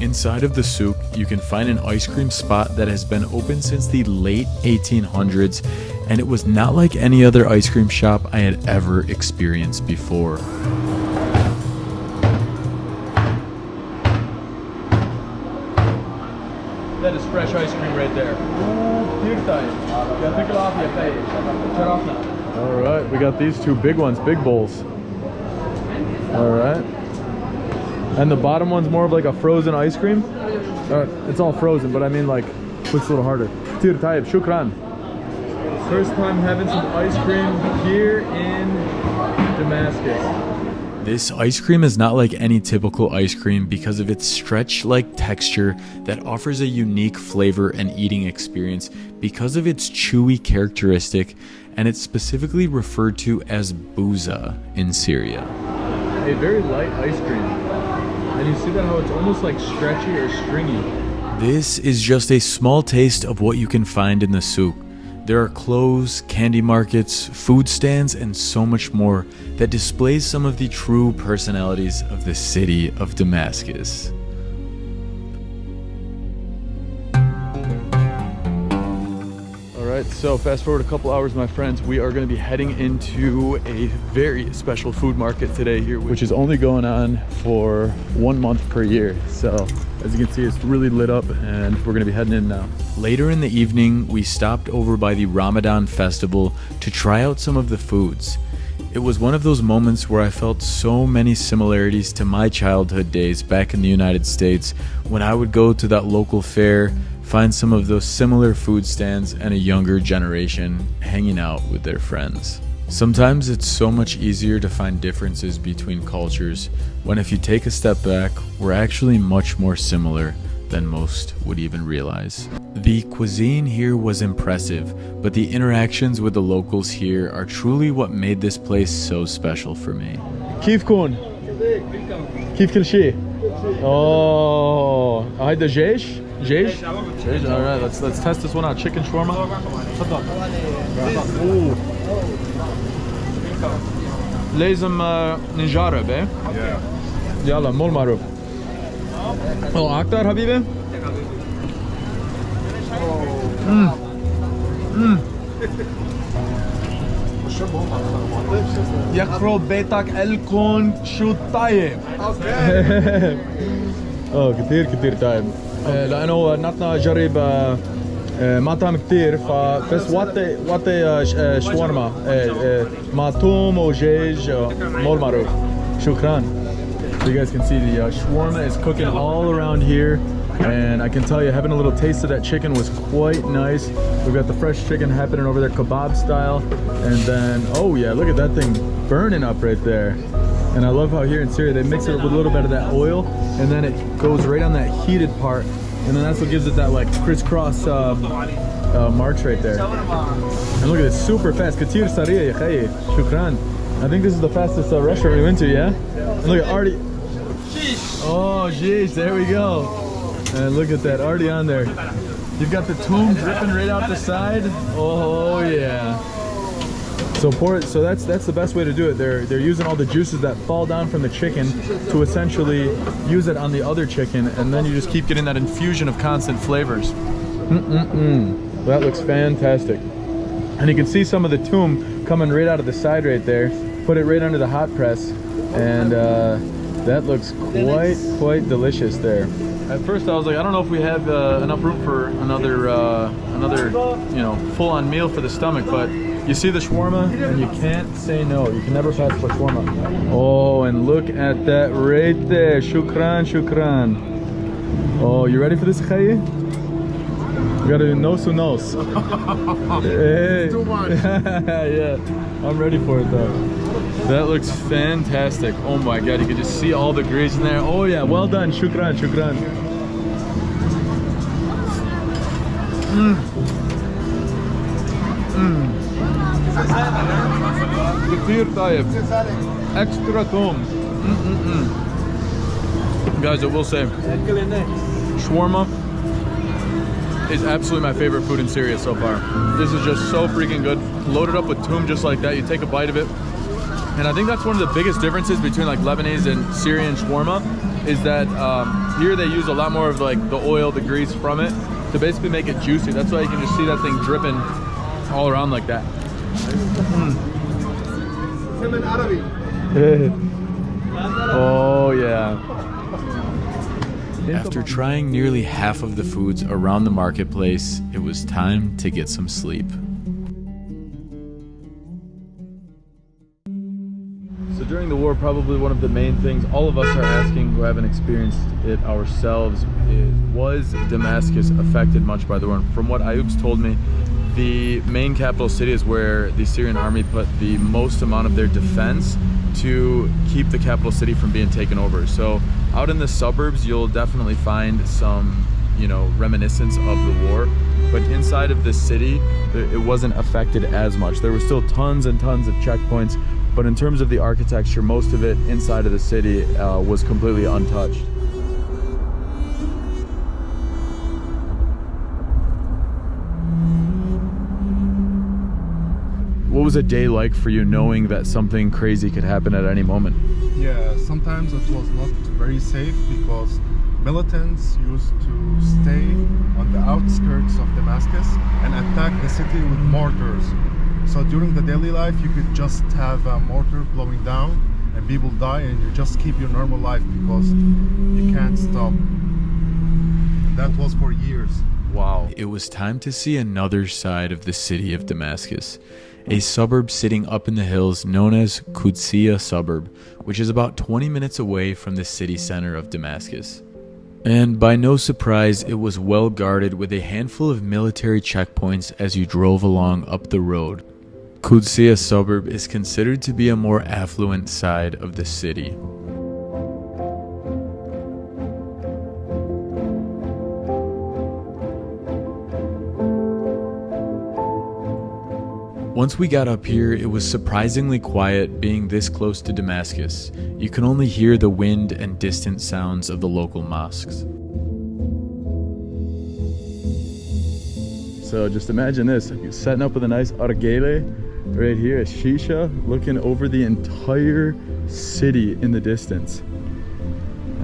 Inside of the souk, you can find an ice cream spot that has been open since the late 1800s, and it was not like any other ice cream shop I had ever experienced before. That is fresh ice cream right there. All right, we got these two big ones, big bowls. All right. And the bottom one's more of like a frozen ice cream. It's all frozen, but I mean like, looks a little harder. Tir Tayyib, shukran. First time having some ice cream here in Damascus. This ice cream is not like any typical ice cream because of its stretch-like texture that offers a unique flavor and eating experience because of its chewy characteristic, and it's specifically referred to as booza in Syria. A very light ice cream. And you see that how it's almost like stretchy or stringy. This is just a small taste of what you can find in the souk. There are clothes, candy markets, food stands, and so much more that displays some of the true personalities of the city of Damascus. Alright, so fast forward a couple hours, my friends, we are going to be heading into a very special food market today here, which is only going on for 1 month per year. So as you can see, it's really lit up and we're going to be heading in now. Later in the evening, we stopped over by the Ramadan festival to try out some of the foods. It was one of those moments where I felt so many similarities to my childhood days back in the United States when I would go to that local fair, find some of those similar food stands, and a younger generation hanging out with their friends. Sometimes it's so much easier to find differences between cultures when, if you take a step back, we're actually much more similar than most would even realize. The cuisine here was impressive, but the interactions with the locals here are truly what made this place so special for me. كيف كون؟ كيف كل شيء؟ Oh, هيدا جيش؟ جيش? All right, let's test this one out. Chicken shawarma. Ooh. لازم نجرب ايه؟ يلا مول معروف. أكتر حبيبي؟ يخرب بيتك الكون شو طيب. كتير طيب. لأنه نحن جرب مطعم كتير فبس وطي شاورما مع توم ودجاج مول معروف. شكرا. So you guys can see the shawarma is cooking all around here, and I can tell you having a little taste of that chicken was quite nice. We've got the fresh chicken happening over there, kebab style, and then oh yeah, look at that thing burning up right there. And I love how here in Syria they mix it with a little bit of that oil, and then it goes right on that heated part, and then that's what gives it that like crisscross marks right there. And look at this, super fast. Qudsia-Syria, shukran. I think this is the fastest restaurant we went to, yeah? And look at already. Oh, jeez, there we go. And look at that, already on there. You've got the toom dripping right out the side. Oh yeah. So pour it. So that's the best way to do it. They're using all the juices that fall down from the chicken to essentially use it on the other chicken, and then you just keep getting that infusion of constant flavors. That looks fantastic. And you can see some of the toom coming right out of the side right there. Put it right under the hot press, and that looks quite delicious there. At first I was like, I don't know if we have enough room for another you know, full-on meal for the stomach, but you see the shawarma and you can't say no. You can never pass for shawarma. Oh, and look at that right there. Shukran. Oh, you ready for this, Khayi? You gotta do nose to nose. Hey. Too much. Yeah, I'm ready for it though. That looks fantastic. Oh my god, you can just see all the grease in there. Oh yeah, well done. Shukran. كتير طيب. Extra toom. Guys, I will say, shawarma is absolutely my favorite food in Syria so far. This is just so freaking good. Loaded up with toom just like that. You take a bite of it. And I think that's one of the biggest differences between like Lebanese and Syrian shawarma is that here they use a lot more of like the oil, the grease from it to basically make it juicy. That's why you can just see that thing dripping all around like that. Oh yeah. After trying nearly half of the foods around the marketplace, it was time to get some sleep. So during the war, probably one of the main things all of us are asking who haven't experienced it ourselves is, was Damascus affected much by the war? And from what Ayub's told me, the main capital city is where the Syrian army put the most amount of their defense to keep the capital city from being taken over. So out in the suburbs, you'll definitely find some, you know, reminiscence of the war, but inside of the city, it wasn't affected as much. There were still tons and tons of checkpoints, but in terms of the architecture, most of it inside of the city was completely untouched. What was a day like for you knowing that something crazy could happen at any moment? Yeah, sometimes it was not very safe because militants used to stay on the outskirts of Damascus and attack the city with mortars. So during the daily life, you could just have a mortar blowing down and people die, and you just keep your normal life because you can't stop. That was for years. Wow. It was time to see another side of the city of Damascus, a suburb sitting up in the hills known as Qudsia Suburb, which is about 20 minutes away from the city center of Damascus. And by no surprise, it was well guarded with a handful of military checkpoints as you drove along up the road. Qudsia Suburb is considered to be a more affluent side of the city. Once we got up here, it was surprisingly quiet being this close to Damascus. You can only hear the wind and distant sounds of the local mosques. So just imagine this, setting up with a nice argele right here, a shisha, looking over the entire city in the distance.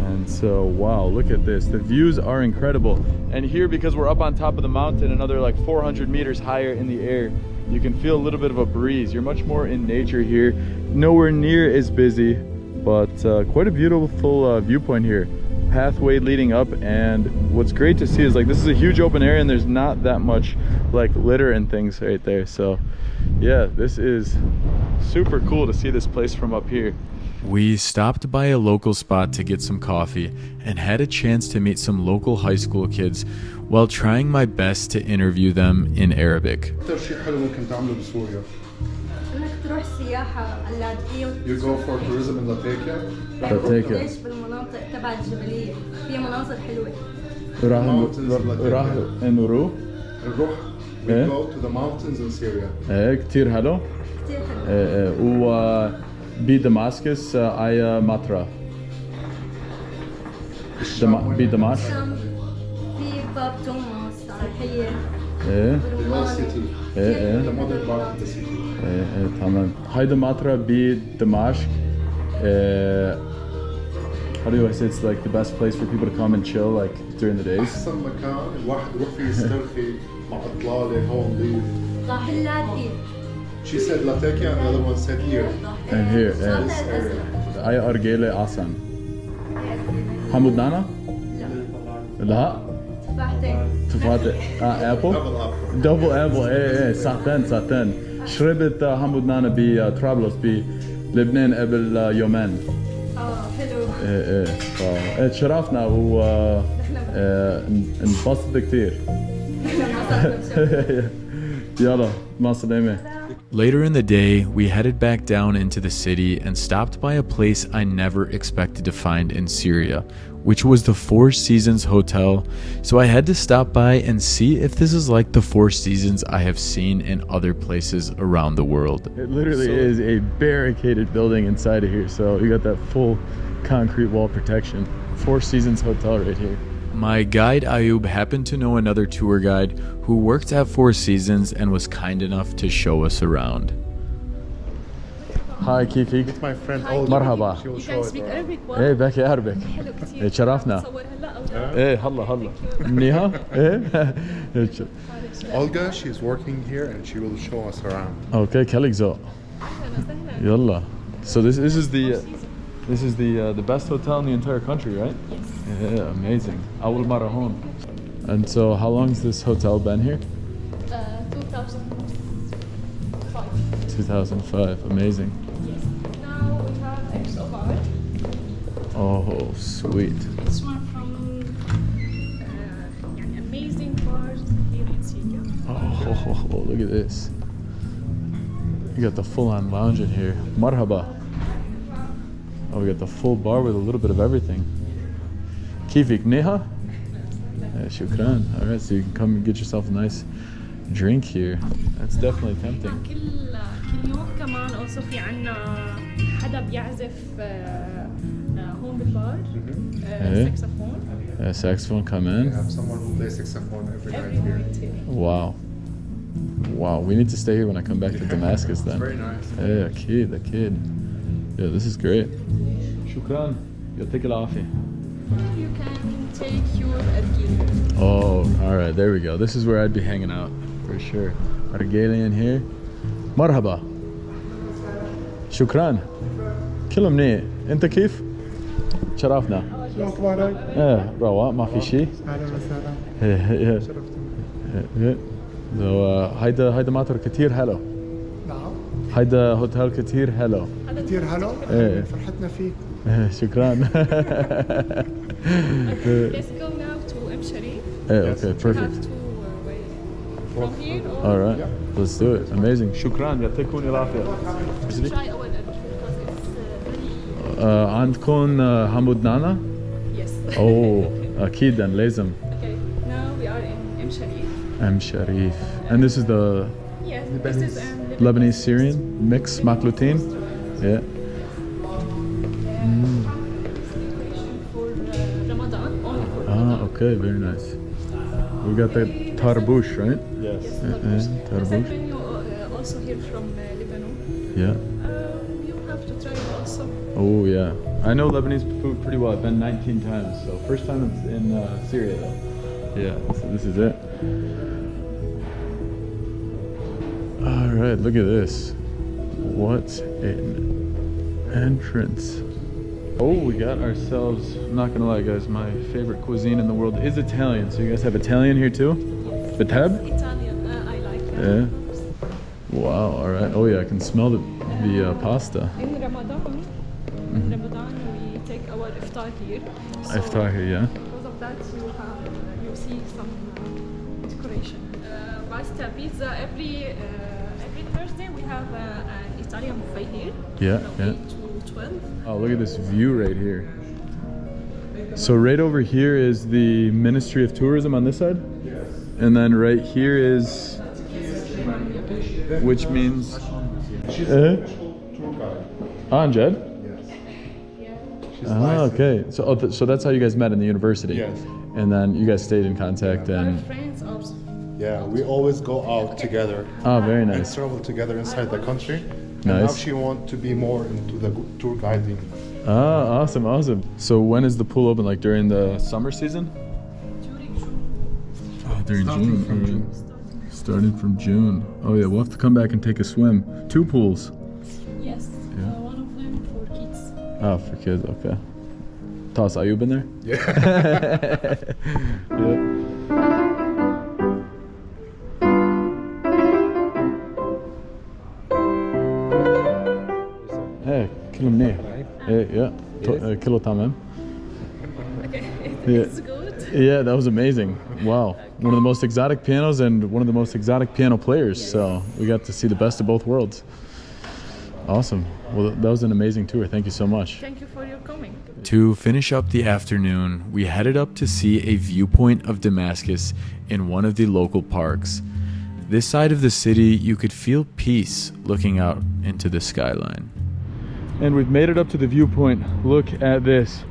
And so, wow, look at this. The views are incredible. And here, because we're up on top of the mountain, another like 400 meters higher in the air, you can feel a little bit of a breeze. You're much more in nature here. Nowhere near as busy, but quite a beautiful viewpoint here. Pathway leading up, and what's great to see is like this is a huge open area and there's not that much like litter and things right there. So yeah, this is super cool to see this place from up here. We stopped by a local spot to get some coffee and had a chance to meet some local high school kids while trying my best to interview them in Arabic. You go for tourism in Latakia? ليش بالمناطق تبع الجبلية فيها مناظر حلوة. راح نروح We go to the mountains in Syria. كتير حلو. كتير حلو. و بدمشق أي مطرة؟ بدمشق. في باب توماس صالحية. The old city. The modern part of the city. تمام. هيدا مطرة بدمشق. How do I say it's like the best place for people to come and chill like during the days? أحسن مكان الواحد يروح فيه يسترخي مع إطلالة هون نظيف. ضاحلاتي. She said Latakia and the other one said here. And here. أي أرجيلة أحسن. حمود نانا؟ لا. تفاحتين. أبل؟ دبل أبل. إيه ساعتين. شربت حمود نانا بطرابلس بلبنان قبل يومين. ايه تشرفنا انبسطت كتير. يلا مع السلامة. Later in the day, we headed back down into the city and stopped by a place I never expected to find in Syria, which was the Four Seasons Hotel. So I had to stop by and see if this is like the Four Seasons I have seen in other places around the world. It literally is a barricaded building inside of here, so you got that full concrete wall protection. Four Seasons Hotel right here. My guide Ayub happened to know another tour guide who worked at Four Seasons and was kind enough to show us around. Hi, كيفك؟ It's my friend Olga. مرحبا. She will show it. ايه بحكي عربي. تشرفنا. ايه هلا. منيحة؟ ايه. Olga, she's working here and she will show us around. Okay, كلك ذوق. يلا. So this is the best hotel in the entire country, right? Yes. Yeah, amazing. أول مرة هون. And so how long has this hotel been here? 2005. 2005. Amazing. Yes. Now we have extra bar. Oh, sweet. This one from amazing bars here in Syria. Oh, look at this. You got the full-on lounge in here. Marhaba. Oh, we got the full bar with a little bit of everything. Kifik Neha? Shukran. All right, so you can come and get yourself a nice drink here. That's definitely tempting. كل يوم كمان also في عنا حدا بيعزف هون بالبار saxophone. Saxophone come in. We have someone who plays saxophone every night here. Wow. We need to stay here when I come back to Damascus then. It's very nice. Yeah, the kid. Yeah, this is great. Shukran. يعطيك العافية. You can take your argile. Oh, all right. There we go. This is where I'd be hanging out for sure. Argile in here. مرحبا. شكرا. كله منيح. انت كيف؟ شرفنا. شو اخبارك؟ رواق ما في شيء. اهلا وسهلا. هيدا مطر كتير حلو. نعم. هيدا هوتيل كتير حلو. كتير حلو؟ فرحتنا فيك. شكرا. Let's go now to M Sharif. Okay, perfect. from here or All right, let's do it. Amazing. شكرا يعطيكم العافية. try our edit because it's very عندكم حمود نانا؟ yes. أكيد لازم. Okay, now we are in M Sharif. M Sharif. And this is the Yes, this is Lebanese Syrian mix maklutin. Yeah. for Ramadan, only for Ramadan. Okay, very nice. We got the tarbush, right? Yes. Tarbush. When you also hear from Lebanon, Yeah. you have to try it also. Oh yeah. I know Lebanese food pretty well. I've been 19 times, so first time it's in Syria though. Yeah, so this is it. All right, look at this. What an entrance. Oh, we got ourselves, I'm not gonna lie guys, my favorite cuisine in the world is Italian. So you guys have Italian here too? Betab? Italian, I like that. Yeah. Wow, all right. Oh yeah, I can smell the pasta. In Ramadan, we take our iftar here. So Iftar here, yeah. because of that, you see some decoration. Pasta, pizza. Every Thursday we have an Italian buffet here. Yeah, from yeah. 8 to 12. Oh, look at this view right here. So right over here is the Ministry of Tourism on this side? Yes. And then right here is, which means? Anjad? Ah, okay. So, so that's how you guys met in the university? Yes. And then you guys stayed in contact and... Friends also. Yeah, we always go out together. Oh, very And nice. travel together inside the country. And Nice. now she wants to be more into the tour guiding. Ah, awesome, awesome. So when is the pool open? Like during the summer season? During June. Oh, during June. All right. Starting from June. Oh yeah, we'll have to come back and take a swim. 2 pools. Yes. Yeah. One of them for kids. Oh, for kids, okay. Toss, are you been there? Yeah. Yeah. Hey, كله منيح. Yeah. كله تمام. Okay, Yeah. it's good. Yeah, that was amazing. Wow. One of the most exotic pianos and one of the most exotic piano players. So we got to see the best of both worlds. Awesome. Well, that was an amazing tour. Thank you so much. Thank you for your coming. To finish up the afternoon, we headed up to see a viewpoint of Damascus in one of the local parks. This side of the city, you could feel peace looking out into the skyline. And we've made it up to the viewpoint. Look at this.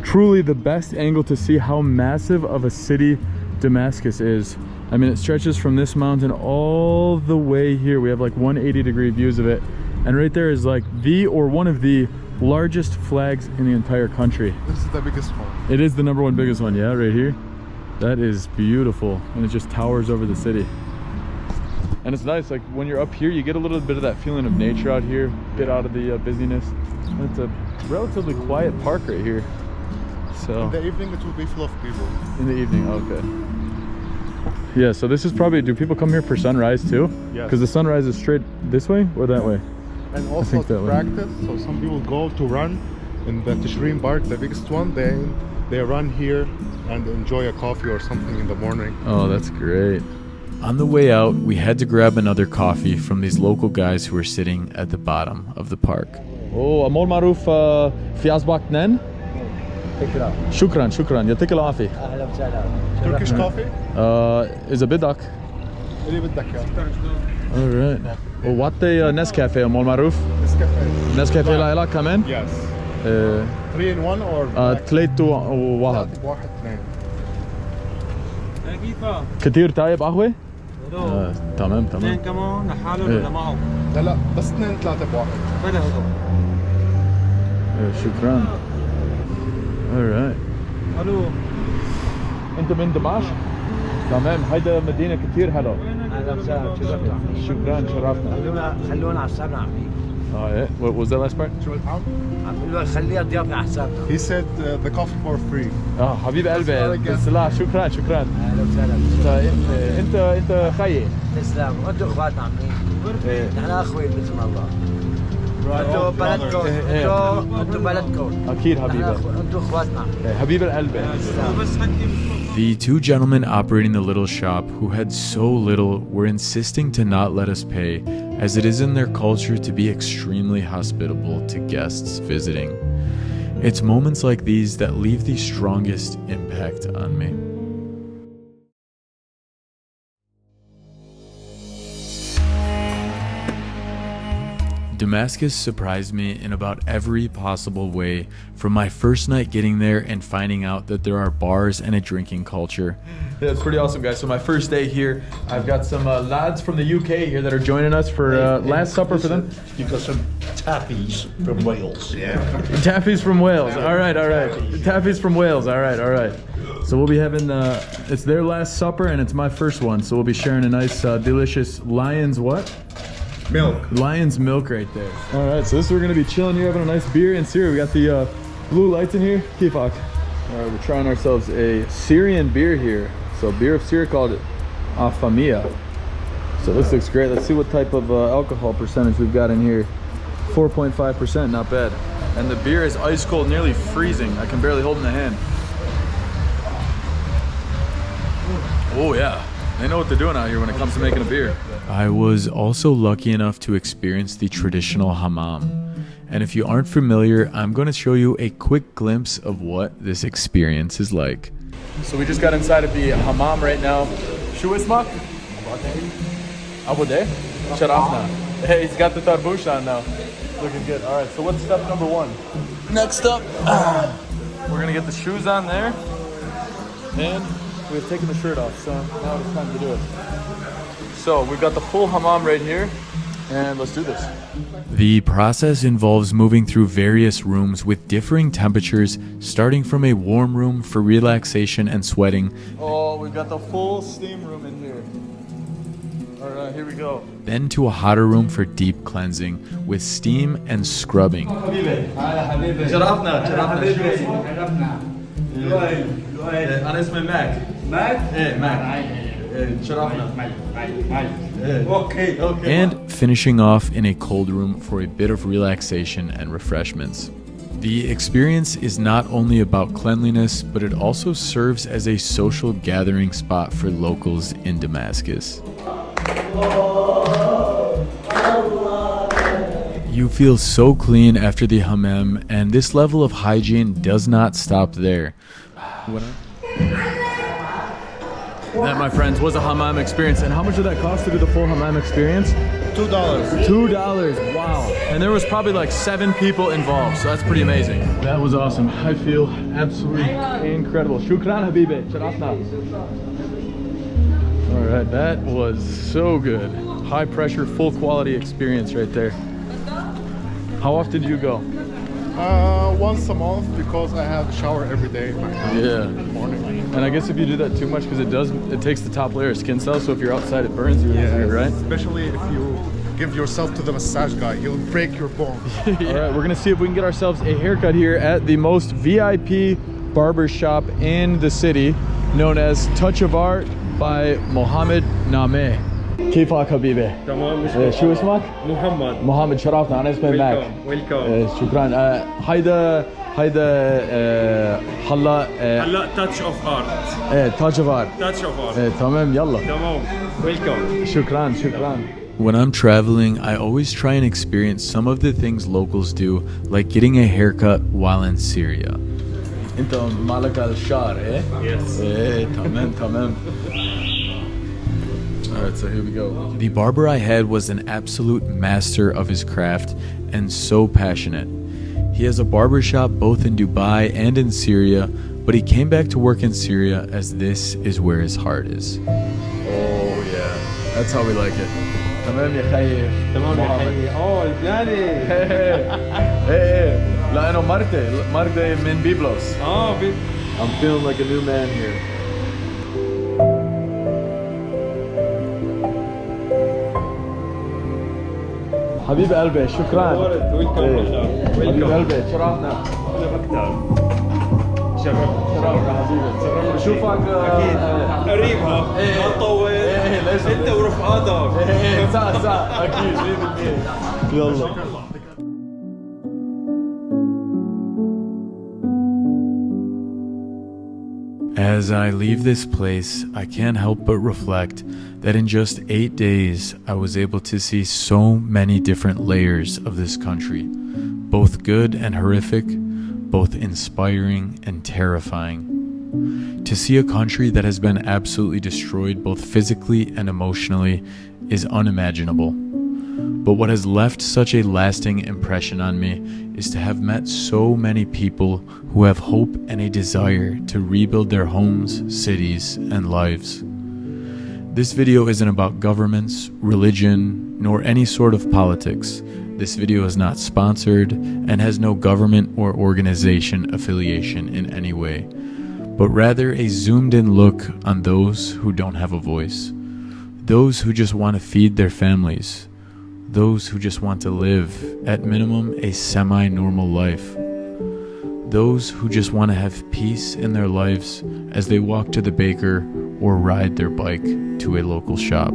Truly the best angle to see how massive of a city Damascus is. I mean, it stretches from this mountain all the way here. We have like 180-degree views of it. And right there is like the, or one of the largest flags in the entire country. This is the biggest one. It is the #1 biggest one, yeah, right here. That is beautiful. And it just towers over the city. And it's nice, like when you're up here, you get a little bit of that feeling of nature out here, get out of the busyness. And it's a relatively quiet park right here. So In the evening, it will be full of people. in the evening, okay. Yeah, so this is probably, do people come here for sunrise too? Yes. Because the sunrise is straight this way or that way? And also think that to way. practice, so some people go to run in the Tishrin Park, the biggest one. They run here and enjoy a coffee or something in the morning. Oh, that's great. On the way out, we had to grab another coffee from these local guys who were sitting at the bottom of the park. Oh, أمور معروف في أصبع اثنين؟ شكرا شكرا يعطيك العافية. اهلا وسهلا. Turkish coffee? إذا بدك. اللي بدك اياه. All right. وعطي نسكافيه أمور معروف. Nescafe. نسكافيه لا كمان؟ Yes. 3 3 in 1 or black? 3 وواحد. واحد اثنين. كتير طيب قهوة؟ تمام اثنين تمام. كمان لحاله إيه. ولا معه؟ لا بس 2 3 بواحد. بلا هدول. شكرا. All right. الو. أنت من دمشق؟ تمام، هيدا مدينة كتير حلوة. اهلا وسهلا. شكرا شرفنا. خلونا على حسابنا عمي. Oh yeah. What was that last part? شو الطعم؟ عم بقول خليها ضيافه على حسابنا. He said the coffee for free. حبيب قلبي بس لا شكرا شكرا. اهلا وسهلا. انت خيي. تسلم. انتم اخواتنا عمي. نحن اخوي مثل ما الله. انتم بلدكم. انتم بلدكم. اكيد حبيبي. انتم اخواتنا. حبيب القلب. بس حكي The two gentlemen operating the little shop, who had so little, were insisting to not let us pay, as it is in their culture to be extremely hospitable to guests visiting. It's moments like these that leave the strongest impact on me. Damascus surprised me in about every possible way, from my first night getting there and finding out that there are bars and a drinking culture. Yeah, it's pretty awesome, guys. So my first day here, I've got some lads from the UK here that are joining us for Last Supper for them. You've got some tappies from Wales. Yeah. Taffies from Wales. All right, all right. Taffies from Wales. All right, all right. So we'll be having, it's their Last Supper and it's my first one. So we'll be sharing a nice, delicious Lion's what? Milk. Lion's milk right there. All right, so this is we're gonna be chilling here, having a nice beer in Syria. We got the blue lights in here. Kifak. All right, we're trying ourselves a Syrian beer here. So beer of Syria called Afamia. So this looks great. Let's see what type of alcohol percentage we've got in here. 4.5%, not bad. And the beer is ice cold, nearly freezing. I can barely hold in the hand. Oh yeah, they know what they're doing out here when it comes to making a beer. I was also lucky enough to experience the traditional hammam. And if you aren't familiar, I'm going to show you a quick glimpse of what this experience is like. So we just got inside of the hammam right now. Shu ismak? Abu Day? Sharafna. Hey, he's got the tarbush on now. Looking good. All right, so what's step number one? Next up, we're going to get the shoes on there. And we've taken the shirt off, so now it's time to do it. So we've got the full hammam right here, and let's do this. The process involves moving through various rooms with differing temperatures, starting from a warm room for relaxation and sweating. Oh, we've got the full steam room in here. All right, here we go. Then to a hotter room for deep cleansing with steam and scrubbing. And finishing off in a cold room for a bit of relaxation and refreshments. The experience is not only about cleanliness, but it also serves as a social gathering spot for locals in Damascus. You feel so clean after the hammam, and this level of hygiene does not stop there. That, my friends, was a hammam experience. And how much did that cost to do the full hammam experience? $2. $2, wow. And there was probably like 7 people involved, so that's pretty amazing. That was awesome. I feel absolutely incredible. Shukran, Habibi. Sharafna. All right, that was so good. High pressure, full quality experience right there. How often do you go? Once a month, because I have to shower every day in my house. Yeah. In the morning. And I guess if you do that too much, because it takes the top layer of skin cells, so if you're outside it burns you, right? Especially if you give yourself to the massage guy, he'll break your bone. Yeah. All right, we're gonna see if we can get ourselves a haircut here at the most VIP barber shop in the city, known as Touch of Art by Mohammed Nameh. كيفك حبيبي؟ تمام. شو اسمك؟ محمد شرفنا. أنا اسمي ماك. ويلكم. شكرا. هيدا هلا تاتش اوف ارت. تاتش اوف ارت. تمام يلا. تمام. ويلكم. شكرا. When I'm traveling, I always try and experience some of the things locals do, like getting a haircut while in Syria. أنت مالك الشعر إيه؟ Yes. تمام. Alright, so here we go. The barber I had was an absolute master of his craft and so passionate. He has a barber shop both in Dubai and in Syria, but he came back to work in Syria as this is where his heart is. Oh yeah, that's how we like it. تمام يا خي. تمام يا خي. لبناني. لا أنا مرتي من بيبلوس. I'm feeling like a new man here. حبيب قلبي شكرا. حبيب قلبي شرفنا. شرفنا حبيبي. نشوفك اكيد قريب ما تطول. انت ورفقاتك. ساعة اكيد 100%. يلا. As I leave this place, I can't help but reflect that in just 8 days, I was able to see so many different layers of this country, both good and horrific, both inspiring and terrifying. To see a country that has been absolutely destroyed both physically and emotionally is unimaginable. But what has left such a lasting impression on me is to have met so many people who have hope and a desire to rebuild their homes, cities, and lives. This video isn't about governments, religion, nor any sort of politics. This video is not sponsored and has no government or organization affiliation in any way, but rather a zoomed-in look on those who don't have a voice, those who just want to feed their families, those who just want to live, at minimum, a semi-normal life, those who just want to have peace in their lives as they walk to the baker or ride their bike to a local shop.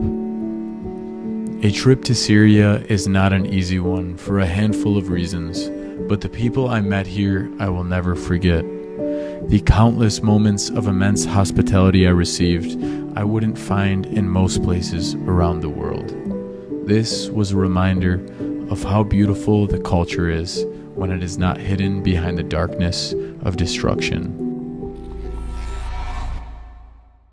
A trip to Syria is not an easy one for a handful of reasons, but the people I met here I will never forget. The countless moments of immense hospitality I received I wouldn't find in most places around the world. This was a reminder of how beautiful the culture is when it is not hidden behind the darkness of destruction.